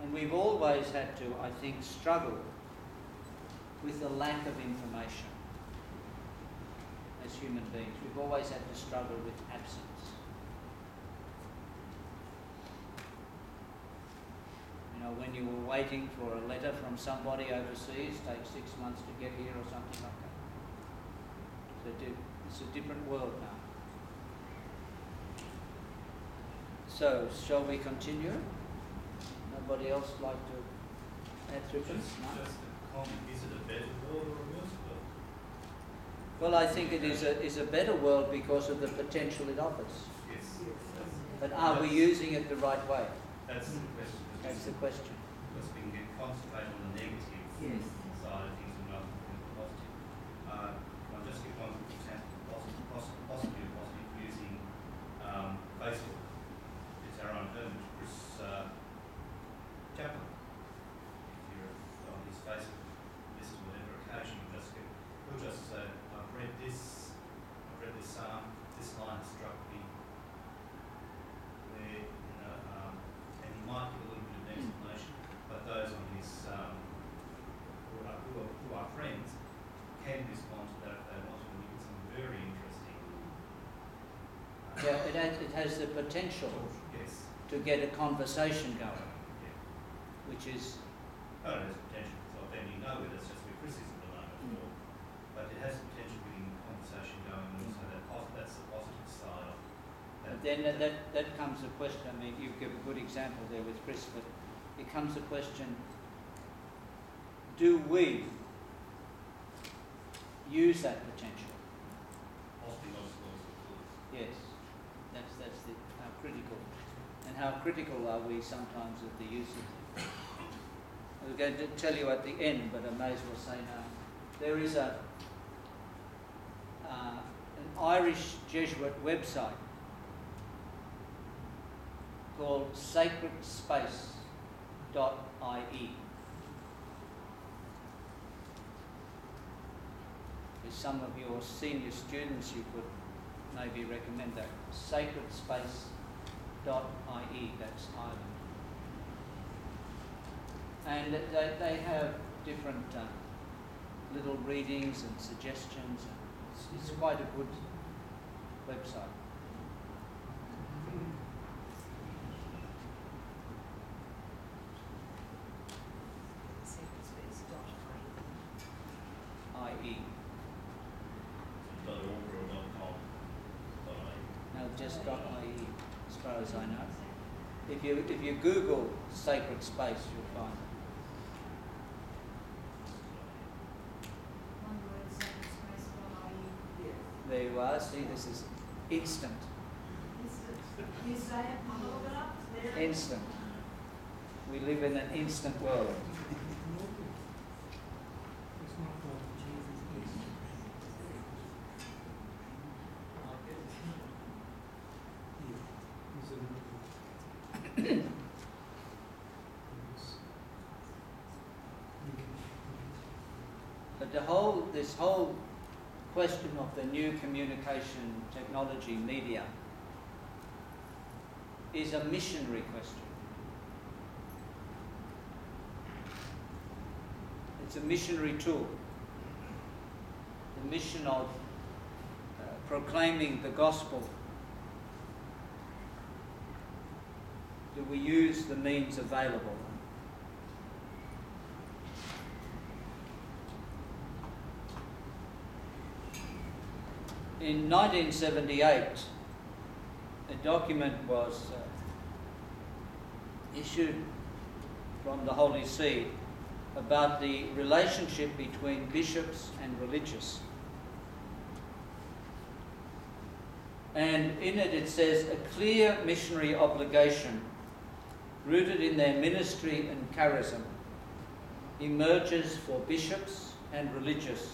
And we've always had to, I think, struggle with the lack of information as human beings. We've always had to struggle with absence. You know, when you were waiting for a letter from somebody overseas, takes 6 months to get here or something like that. It's a different world now. So, shall we continue? Nobody else like to add to this? No? Just a comment, is it a better world or a worse world? Well, I think it is a better world because of the potential it offers. Yes. But are we using it the right way? That's the question. That's the question. Because we can concentrate on the negative side of things and rather than the positive. I'll just give one example, possibly using Facebook. It's our own hermit, Chris Chaplin. If you're on his Facebook list on whatever occasion, he'll just say, I've read this psalm, this line struck me, where, you know, and he might give a little bit of explanation, but those on his, who are friends, can respond to that if they want to, and you get some very interesting. Yeah, it has the potential Yes. to get a conversation going, Yeah. which is, Oh, it has potential. It's not bending nowhere. That's just where Chris is at the moment. But it has potential for getting conversation going, and also that's the positive side of that. but then that comes a question. I mean, you give a good example there with Chris, but it comes a question: do we use that potential? Possibly not as well as we could. Yes, that's how critical, and how critical are we sometimes of the use of it? I was going to tell you at the end, but I may as well say now. There is an Irish Jesuit website called sacredspace.ie. If some of your senior students, you could maybe recommend that. Sacredspace.ie, that's Ireland. And they have different little readings and suggestions. And it's quite a good website. IE. No, just .ie, as far as I know. If you Google sacred space, you'll find it. There you are. See, this is instant. Instant. We live in an instant world. But this whole question of the new communication technology media is a missionary question. It's a missionary tool. the mission of proclaiming the gospel, do we use the means available? In 1978, a document was issued from the Holy See about the relationship between bishops and religious. And in it, it says, a clear missionary obligation rooted in their ministry and charism emerges for bishops and religious.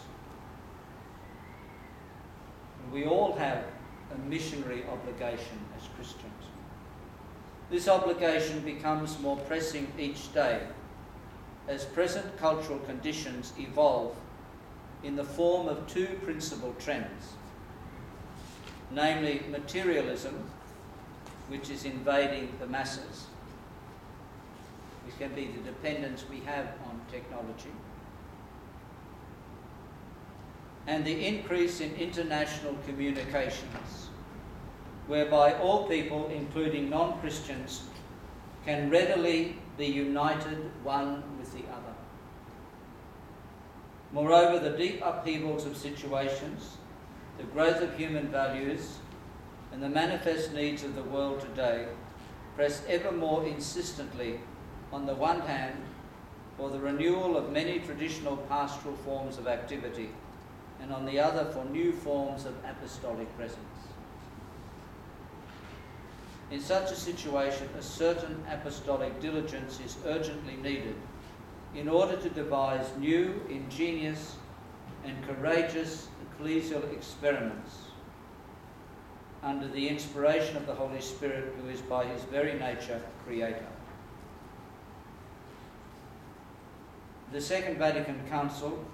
We all have a missionary obligation as Christians. This obligation becomes more pressing each day as present cultural conditions evolve in the form of two principal trends, namely materialism, which is invading the masses, which can be the dependence we have on technology, and the increase in international communications, whereby all people, including non-Christians, can readily be united one with the other. Moreover, the deep upheavals of situations, the growth of human values, and the manifest needs of the world today press ever more insistently, on the one hand, for the renewal of many traditional pastoral forms of activity, and on the other for new forms of apostolic presence. In such a situation, a certain apostolic diligence is urgently needed in order to devise new, ingenious, and courageous ecclesial experiments under the inspiration of the Holy Spirit, who is by his very nature Creator. The Second Vatican Council,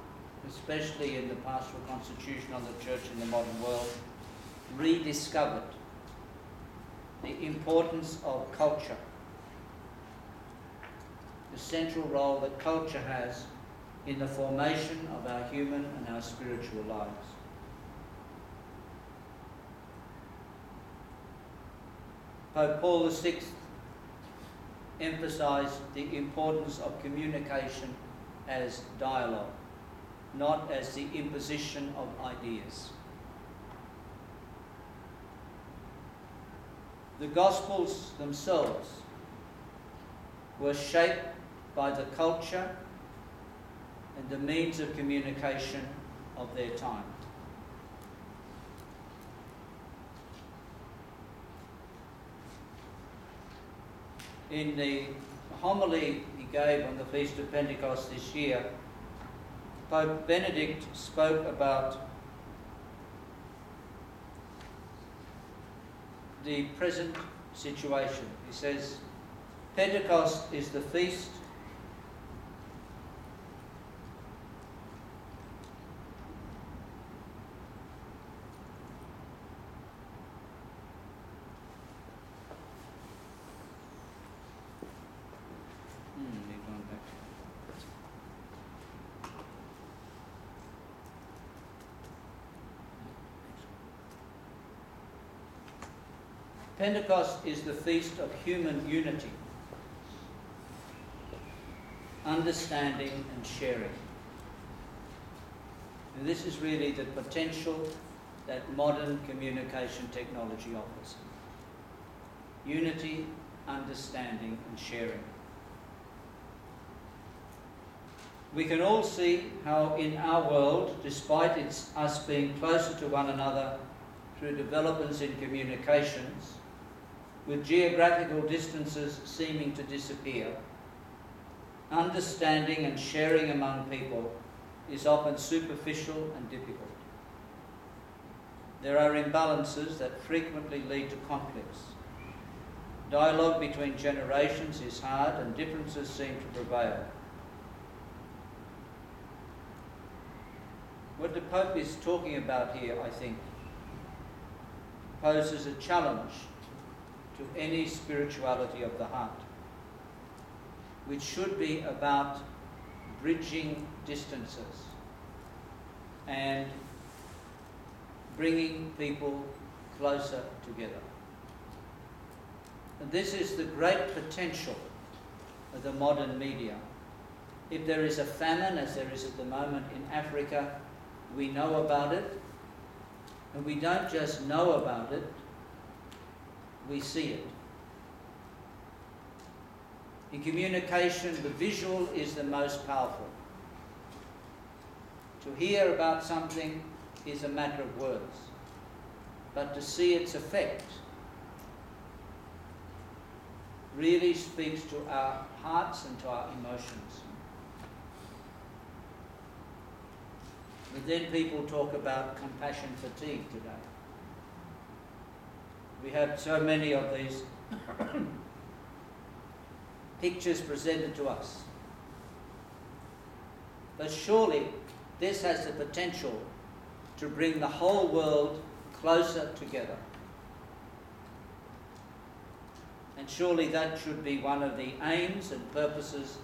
especially in the Pastoral Constitution on the Church in the Modern World, rediscovered the importance of culture, the central role that culture has in the formation of our human and our spiritual lives. Pope Paul VI emphasized the importance of communication as dialogue, not as the imposition of ideas. The Gospels themselves were shaped by the culture and the means of communication of their time. In the homily he gave on the Feast of Pentecost this year, Pope Benedict spoke about the present situation. He says, Pentecost is the feast Pentecost is the feast of human unity, understanding and sharing. And this is really the potential that modern communication technology offers. Unity, understanding and sharing. We can all see how in our world, despite us being closer to one another through developments in communications, with geographical distances seeming to disappear, understanding and sharing among people is often superficial and difficult. There are imbalances that frequently lead to conflicts. Dialogue between generations is hard and differences seem to prevail. What the Pope is talking about here, I think, poses a challenge to any spirituality of the heart, which should be about bridging distances and bringing people closer together. And this is the great potential of the modern media. If there is a famine, as there is at the moment in Africa, we know about it. And we don't just know about it, we see it. In communication, the visual is the most powerful. To hear about something is a matter of words, but to see its effect really speaks to our hearts and to our emotions. But then people talk about compassion fatigue today. We have so many of these pictures presented to us. But surely this has the potential to bring the whole world closer together. And surely that should be one of the aims and purposes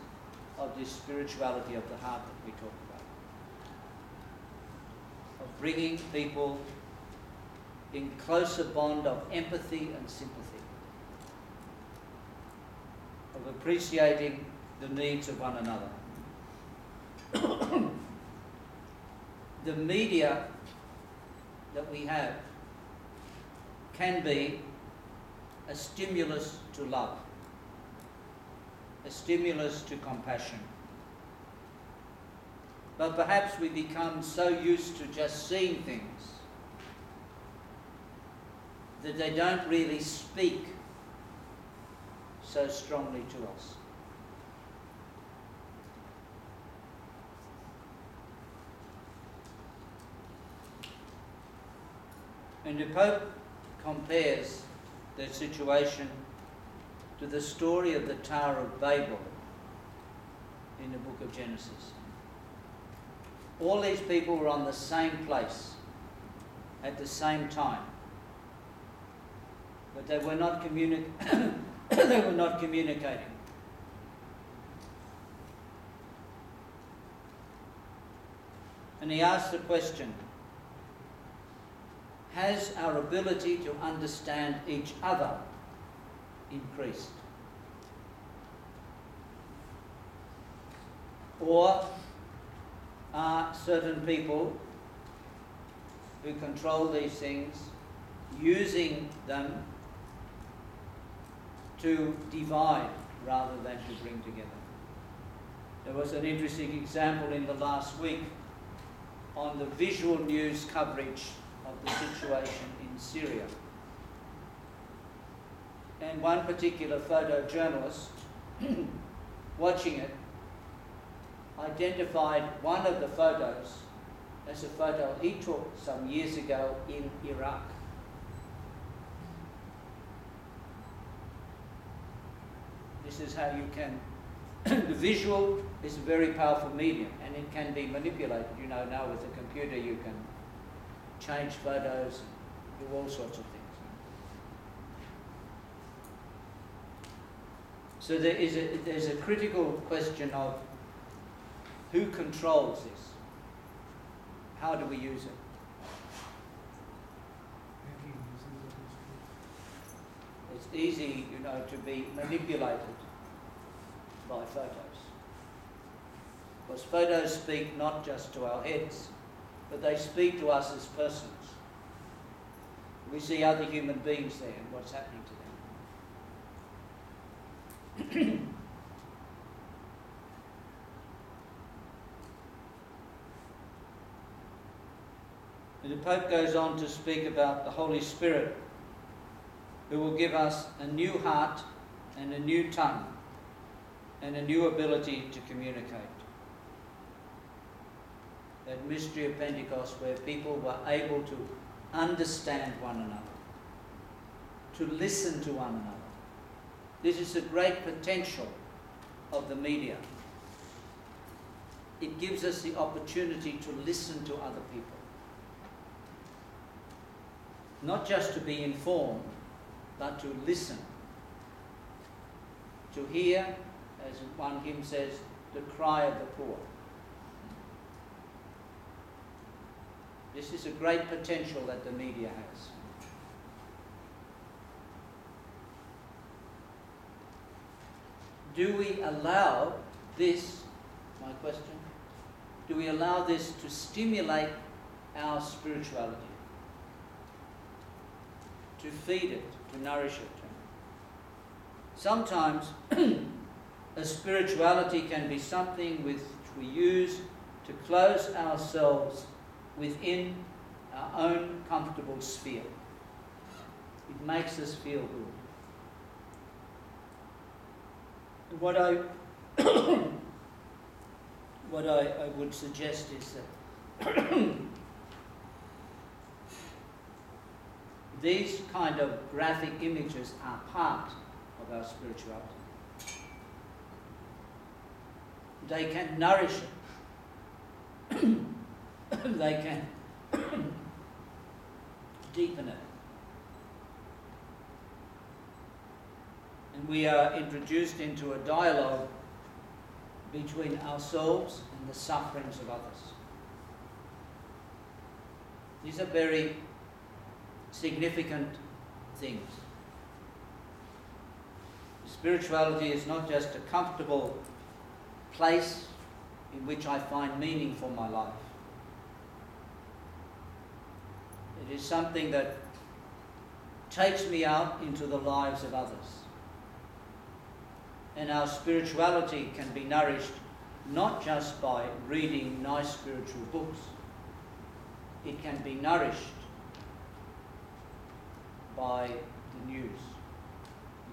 of this spirituality of the heart that we talk about. Of bringing people in closer bond of empathy and sympathy. Of appreciating the needs of one another. The media that we have can be a stimulus to love, a stimulus to compassion. But perhaps we become so used to just seeing things that they don't really speak so strongly to us. And the Pope compares the situation to the story of the Tower of Babel in the book of Genesis. All these people were on the same place at the same time, but they were not they were not communicating. And he asked the question, has our ability to understand each other increased? Or are certain people who control these things using them to divide rather than to bring together? There was an interesting example in the last week on the visual news coverage of the situation in Syria. And one particular photojournalist, watching it, identified one of the photos as a photo he took some years ago in Iraq. This is how you can... The visual is a very powerful medium, and it can be manipulated. You know, now with a computer you can change photos, do all sorts of things. So there's a critical question of who controls this? How do we use it? It's easy, you know, to be manipulated by photos. Because photos speak not just to our heads, but they speak to us as persons. We see other human beings there and what's happening to them. And the Pope goes on to speak about the Holy Spirit, who will give us a new heart and a new tongue and a new ability to communicate. That mystery of Pentecost where people were able to understand one another, to listen to one another. This is the great potential of the media. It gives us the opportunity to listen to other people. Not just to be informed, but to listen. To hear, as one hymn says, the cry of the poor. This is a great potential that the media has. Do we allow this, my question, do we allow this to stimulate our spirituality? To feed it, to nourish it? Sometimes a spirituality can be something which we use to close ourselves within our own comfortable sphere. It makes us feel good. What I would suggest is that these kind of graphic images are part of our spirituality. They can nourish it. They can deepen it. And we are introduced into a dialogue between ourselves and the sufferings of others. These are very significant things. Spirituality is not just a comfortable place in which I find meaning for my life. It is something that takes me out into the lives of others. And our spirituality can be nourished not just by reading nice spiritual books. It can be nourished by the news.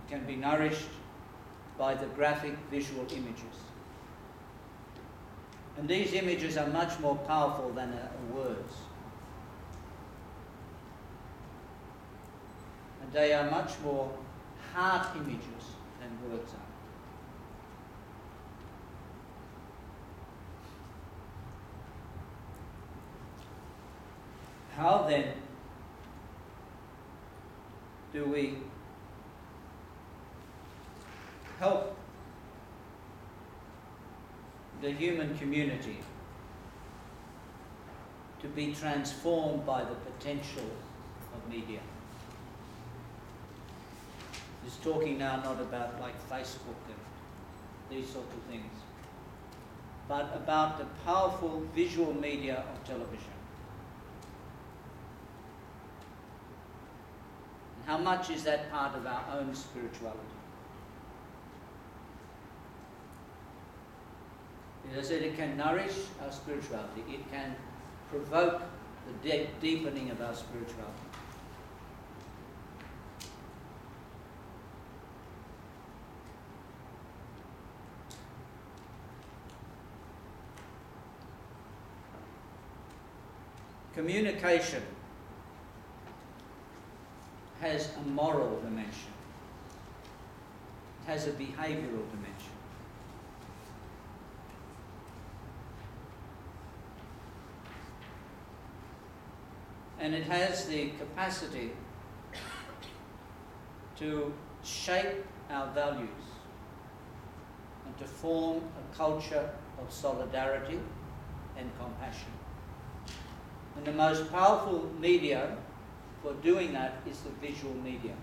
It can be nourished by the graphic visual images. And these images are much more powerful than words. And they are much more heart images than words are. How then do we help the human community to be transformed by the potential of media? Just talking now not about like Facebook and these sorts of things, but about the powerful visual media of television. And how much is that part of our own spirituality? As I said, it can nourish our spirituality. It can provoke the deepening of our spirituality. Communication has a moral dimension. It has a behavioural dimension. And it has the capacity to shape our values and to form a culture of solidarity and compassion. And the most powerful media for doing that is the visual media.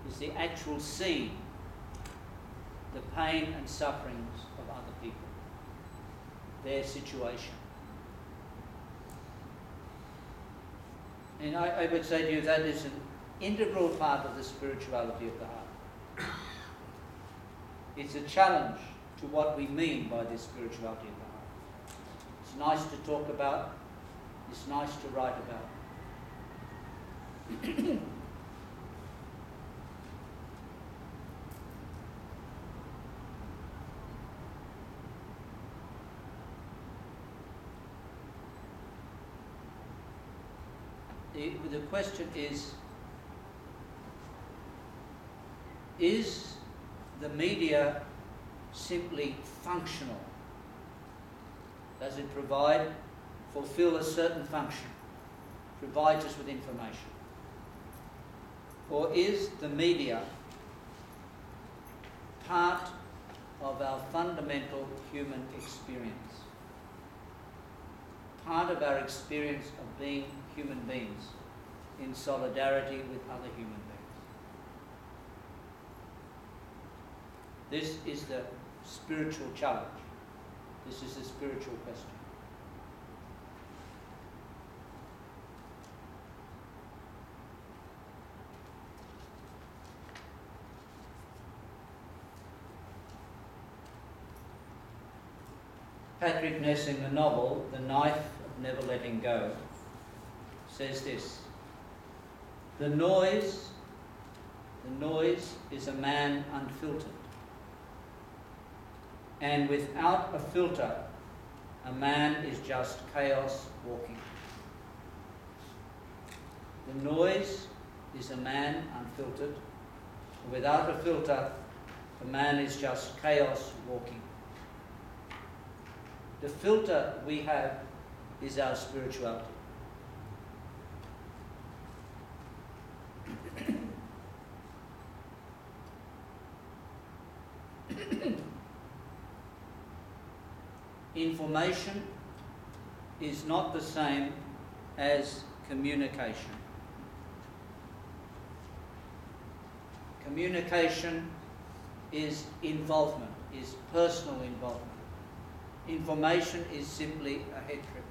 It's the actual seeing the pain and sufferings of other people, their situation. And I would say to you that is an integral part of the spirituality of the heart. It's a challenge to what we mean by this spirituality of the heart. It's nice to talk about, it's nice to write about. The question is the media simply functional? Does it fulfill a certain function, provides us with information? Or is the media part of our fundamental human experience? part of our experience of being human beings in solidarity with other human beings. This is the spiritual challenge. This is the spiritual question. Patrick Ness, in the novel The Knife of Never Letting Go, says this: the noise is a man unfiltered, and without a filter, a man is just chaos walking. The noise is a man unfiltered, and without a filter, a man is just chaos walking. The filter we have is our spirituality. Information is not the same as communication. Communication is involvement, is personal involvement. Information is simply a head trip.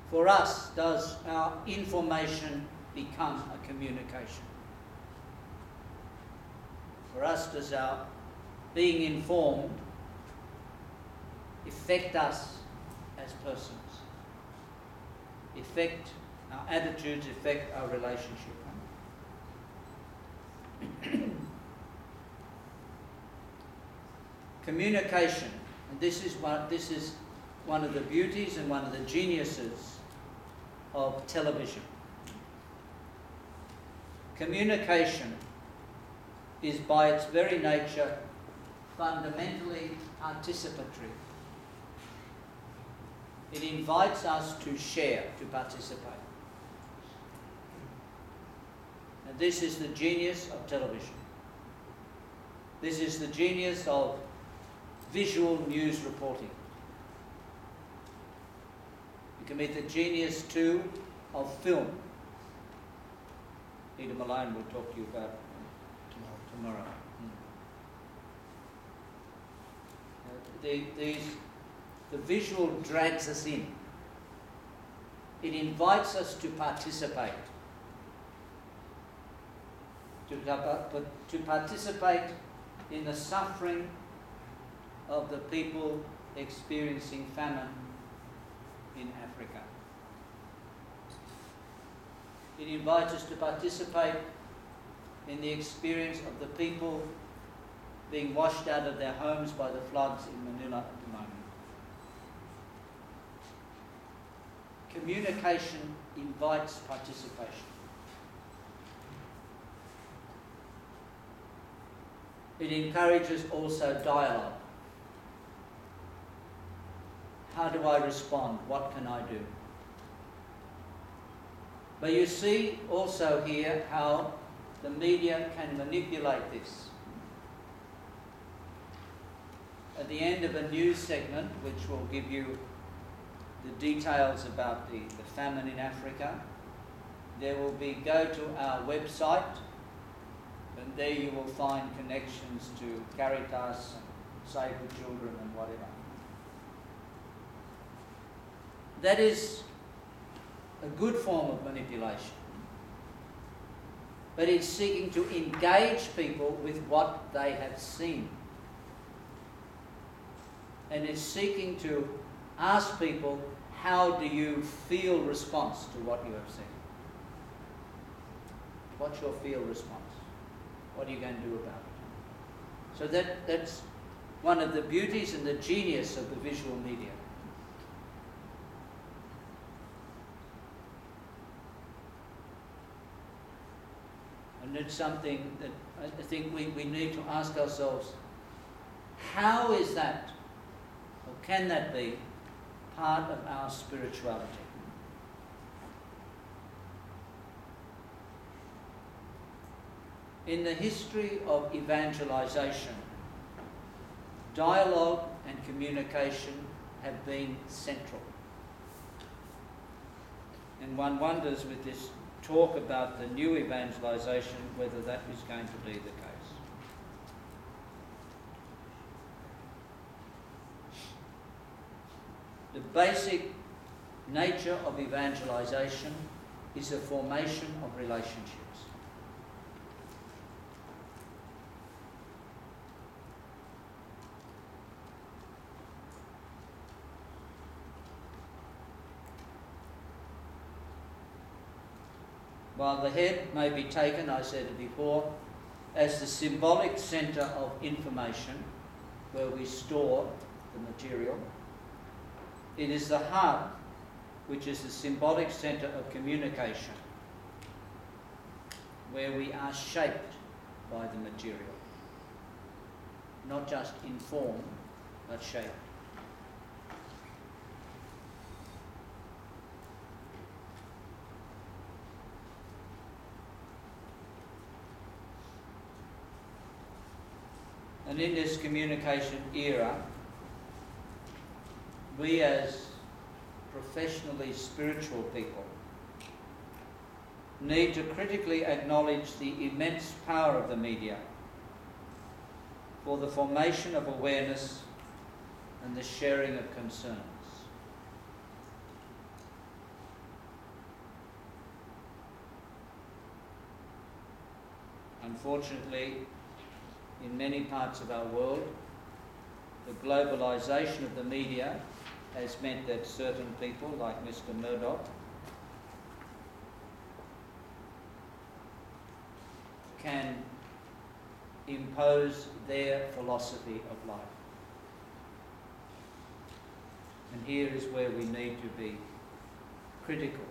For us, does our information become a communication? For us, does our being informed affect us as persons? Affect our attitudes, affect our relationship? Communication, and this is one of the beauties and one of the geniuses of television. Communication is by its very nature fundamentally participatory. It invites us to share, to participate. And this is the genius of television. This is the genius of visual news reporting. It can be the genius too of film. Peter Malone will talk to you about tomorrow. The visual drags us in. It invites us to participate. To participate in the suffering of the people experiencing famine in Africa. It invites us to participate in the experience of the people being washed out of their homes by the floods in Manila at the moment. Communication invites participation. It encourages also dialogue. How do I respond? What can I do? But you see also here how the media can manipulate this. At the end of a news segment, which will give you the details about the famine in Africa, there will be go to our website, and there you will find connections to Caritas and Save the Children and whatever. That is a good form of manipulation. But it's seeking to engage people with what they have seen. And it's seeking to ask people, how do you feel response to what you have seen? What's your feel response? What are you going to do about it? So that's one of the beauties and the genius of the visual media. And it's something that I think we need to ask ourselves, how is that, or can that be, part of our spirituality? In the history of evangelization, dialogue and communication have been central. And one wonders with this talk about the new evangelisation whether that is going to be the case. The basic nature of evangelisation is a formation of relationships. While the head may be taken, I said it before, as the symbolic centre of information, where we store the material, it is the heart which is the symbolic centre of communication, where we are shaped by the material. Not just informed, but shaped. And in this communication era, we as professionally spiritual people need to critically acknowledge the immense power of the media for the formation of awareness and the sharing of concerns. Unfortunately, in many parts of our world, the globalisation of the media has meant that certain people, like Mr. Murdoch, can impose their philosophy of life. And here is where we need to be critical.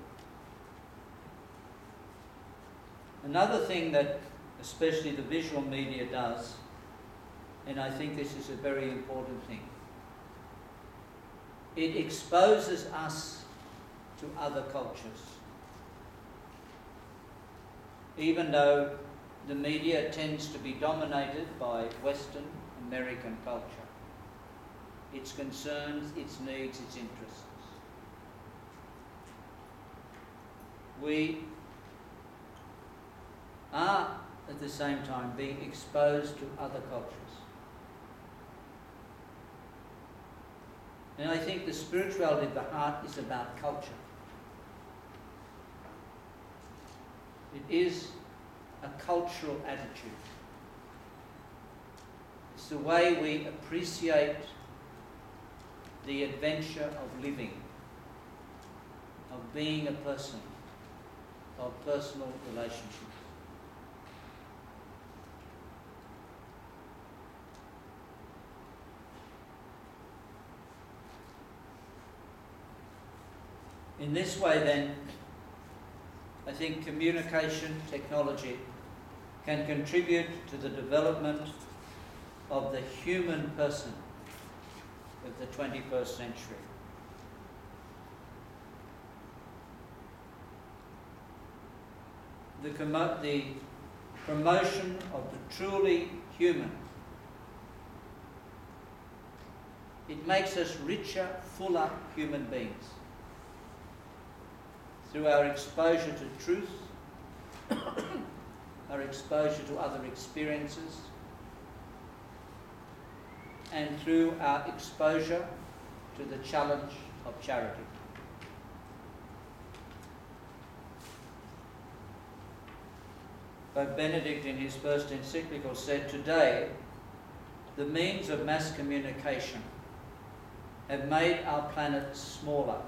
Another thing that especially the visual media does, and I think this is a very important thing, it exposes us to other cultures. Even though the media tends to be dominated by Western American culture, its concerns, its needs, its interests. We are at the same time being exposed to other cultures. And I think the spirituality of the heart is about culture. It is a cultural attitude. It's the way we appreciate the adventure of living, of being a person, of personal relationships. In this way then, I think communication technology can contribute to the development of the human person of the 21st century. The promotion of the truly human. It makes us richer, fuller human beings. Through our exposure to truth, our exposure to other experiences, and through our exposure to the challenge of charity. Pope Benedict in his first encyclical said, "Today, the means of mass communication have made our planet smaller,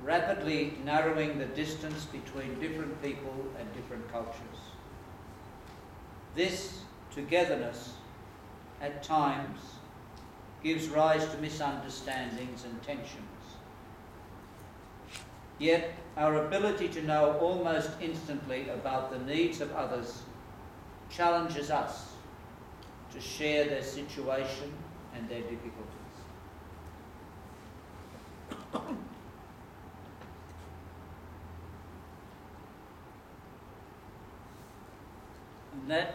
rapidly narrowing the distance between different people and different cultures. This togetherness, at times, gives rise to misunderstandings and tensions. Yet, our ability to know almost instantly about the needs of others challenges us to share their situation and their difficulties." And that,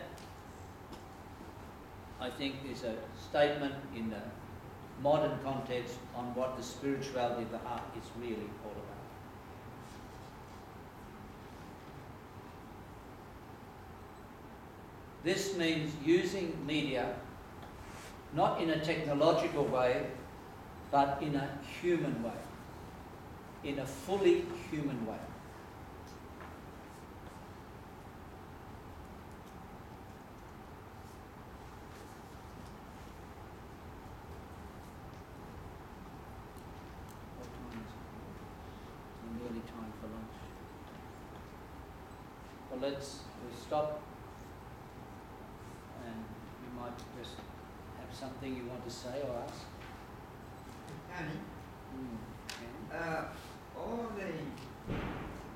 I think, is a statement in the modern context on what the spirituality of the heart is really all about. This means using media not in a technological way, but in a human way, in a fully human way. What time is it? It's nearly time for lunch. Well, we stop, and you might just have something you want to say or ask. Tony, Okay. all the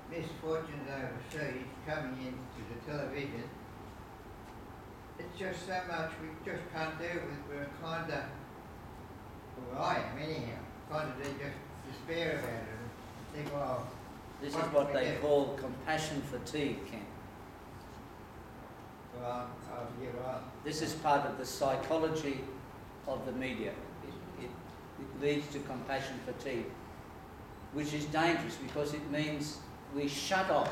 misfortunes overseas coming into the television, it's just so much we just can't deal with. We're kind of, well, I am anyhow, kind of just despair about it and think, well, This is what what can we they do? call compassion fatigue, Ken. you're right. This is part of the psychology of the media. It leads to compassion fatigue, which is dangerous because it means we shut off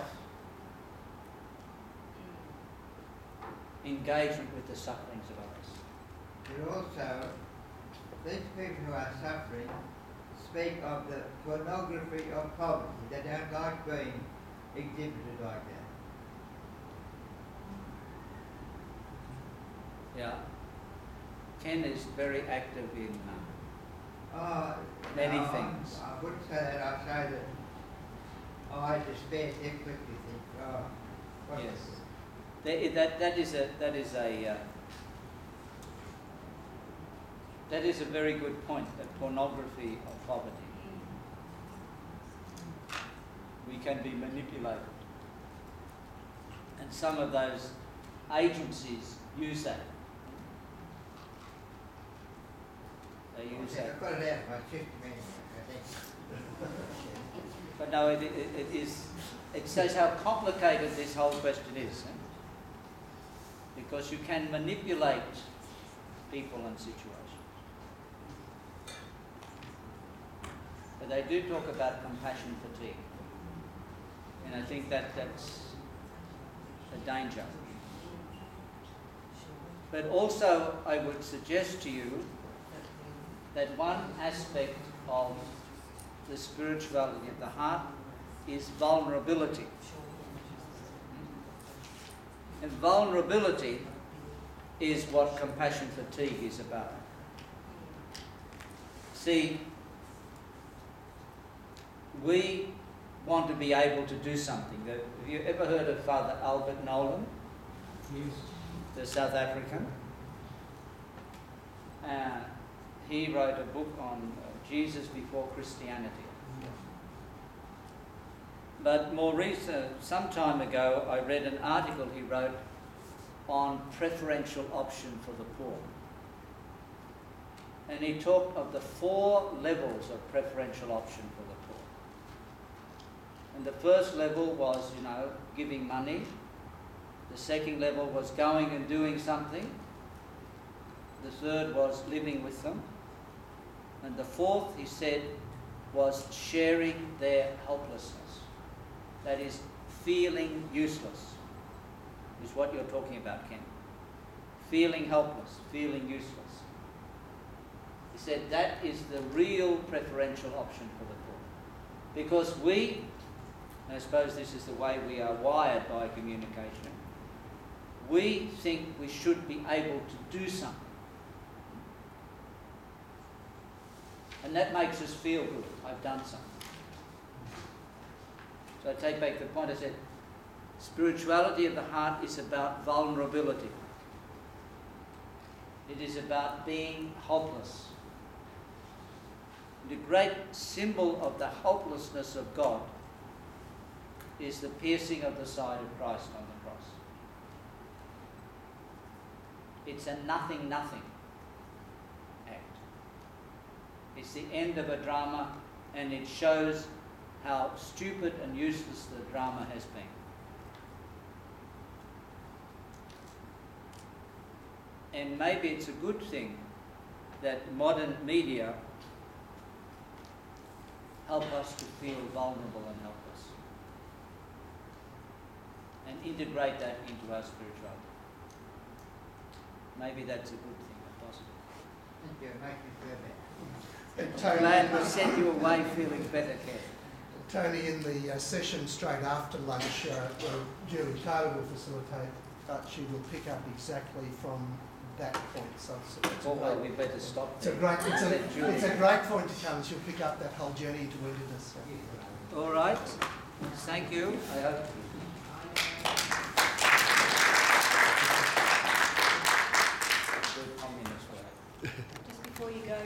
engagement with the sufferings of others. But also, these people who are suffering speak of the pornography of poverty. They don't like being exhibited like that. Yeah. Ken is very active in many no, things. I wouldn't say that. I'd say that I despair too quickly. Think, what's Yes. this? That is a very good point, that pornography of poverty. We can be manipulated. And some of those agencies use that. They use Okay, that. I've got it out of my system anyway, I think. But no, it says how complicated this whole question is. Eh? Because you can manipulate people and situations. But they do talk about compassion fatigue. And I think that's a danger. But also, I would suggest to you that one aspect of the spirituality of the heart is vulnerability. And vulnerability is what compassion fatigue is about. See, we want to be able to do something. Have you ever heard of Father Albert Nolan? Yes. The South African? He wrote a book on Jesus before Christianity. But more recent, some time ago, I read an article he wrote on preferential option for the poor. And he talked of the 4 levels of preferential option for the poor. And the first level was, giving money. The second level was going and doing something. The third was living with them. And the fourth, he said, was sharing their helplessness. That is, feeling useless, is what you're talking about, Ken. Feeling helpless, feeling useless. He said that is the real preferential option for the poor. Because I suppose this is the way we are wired by communication, we think we should be able to do something. And that makes us feel good. I've done something. So I take back the point I said, spirituality of the heart is about vulnerability. It is about being helpless. The great symbol of the helplessness of God is the piercing of the side of Christ on the cross. It's a nothing act. It's the end of a drama, and it shows how stupid and useless the drama has been. And maybe it's a good thing that modern media help us to feel vulnerable and helpless, and integrate that into our spirituality. Maybe that's a good thing, a positive. Thank you, make me feel better. And Glad we Tony, sent you away feeling better, Kev. Tony, in the session straight after lunch, Julie Taylor will facilitate, but she will pick up exactly from that point. So it's a Oh, well, great- we better stop it's a there. great, Let Julie- it's a great point to come. She'll pick up that whole journey into wilderness. All right. Thank you. I hope. Good communist way. Just before you go,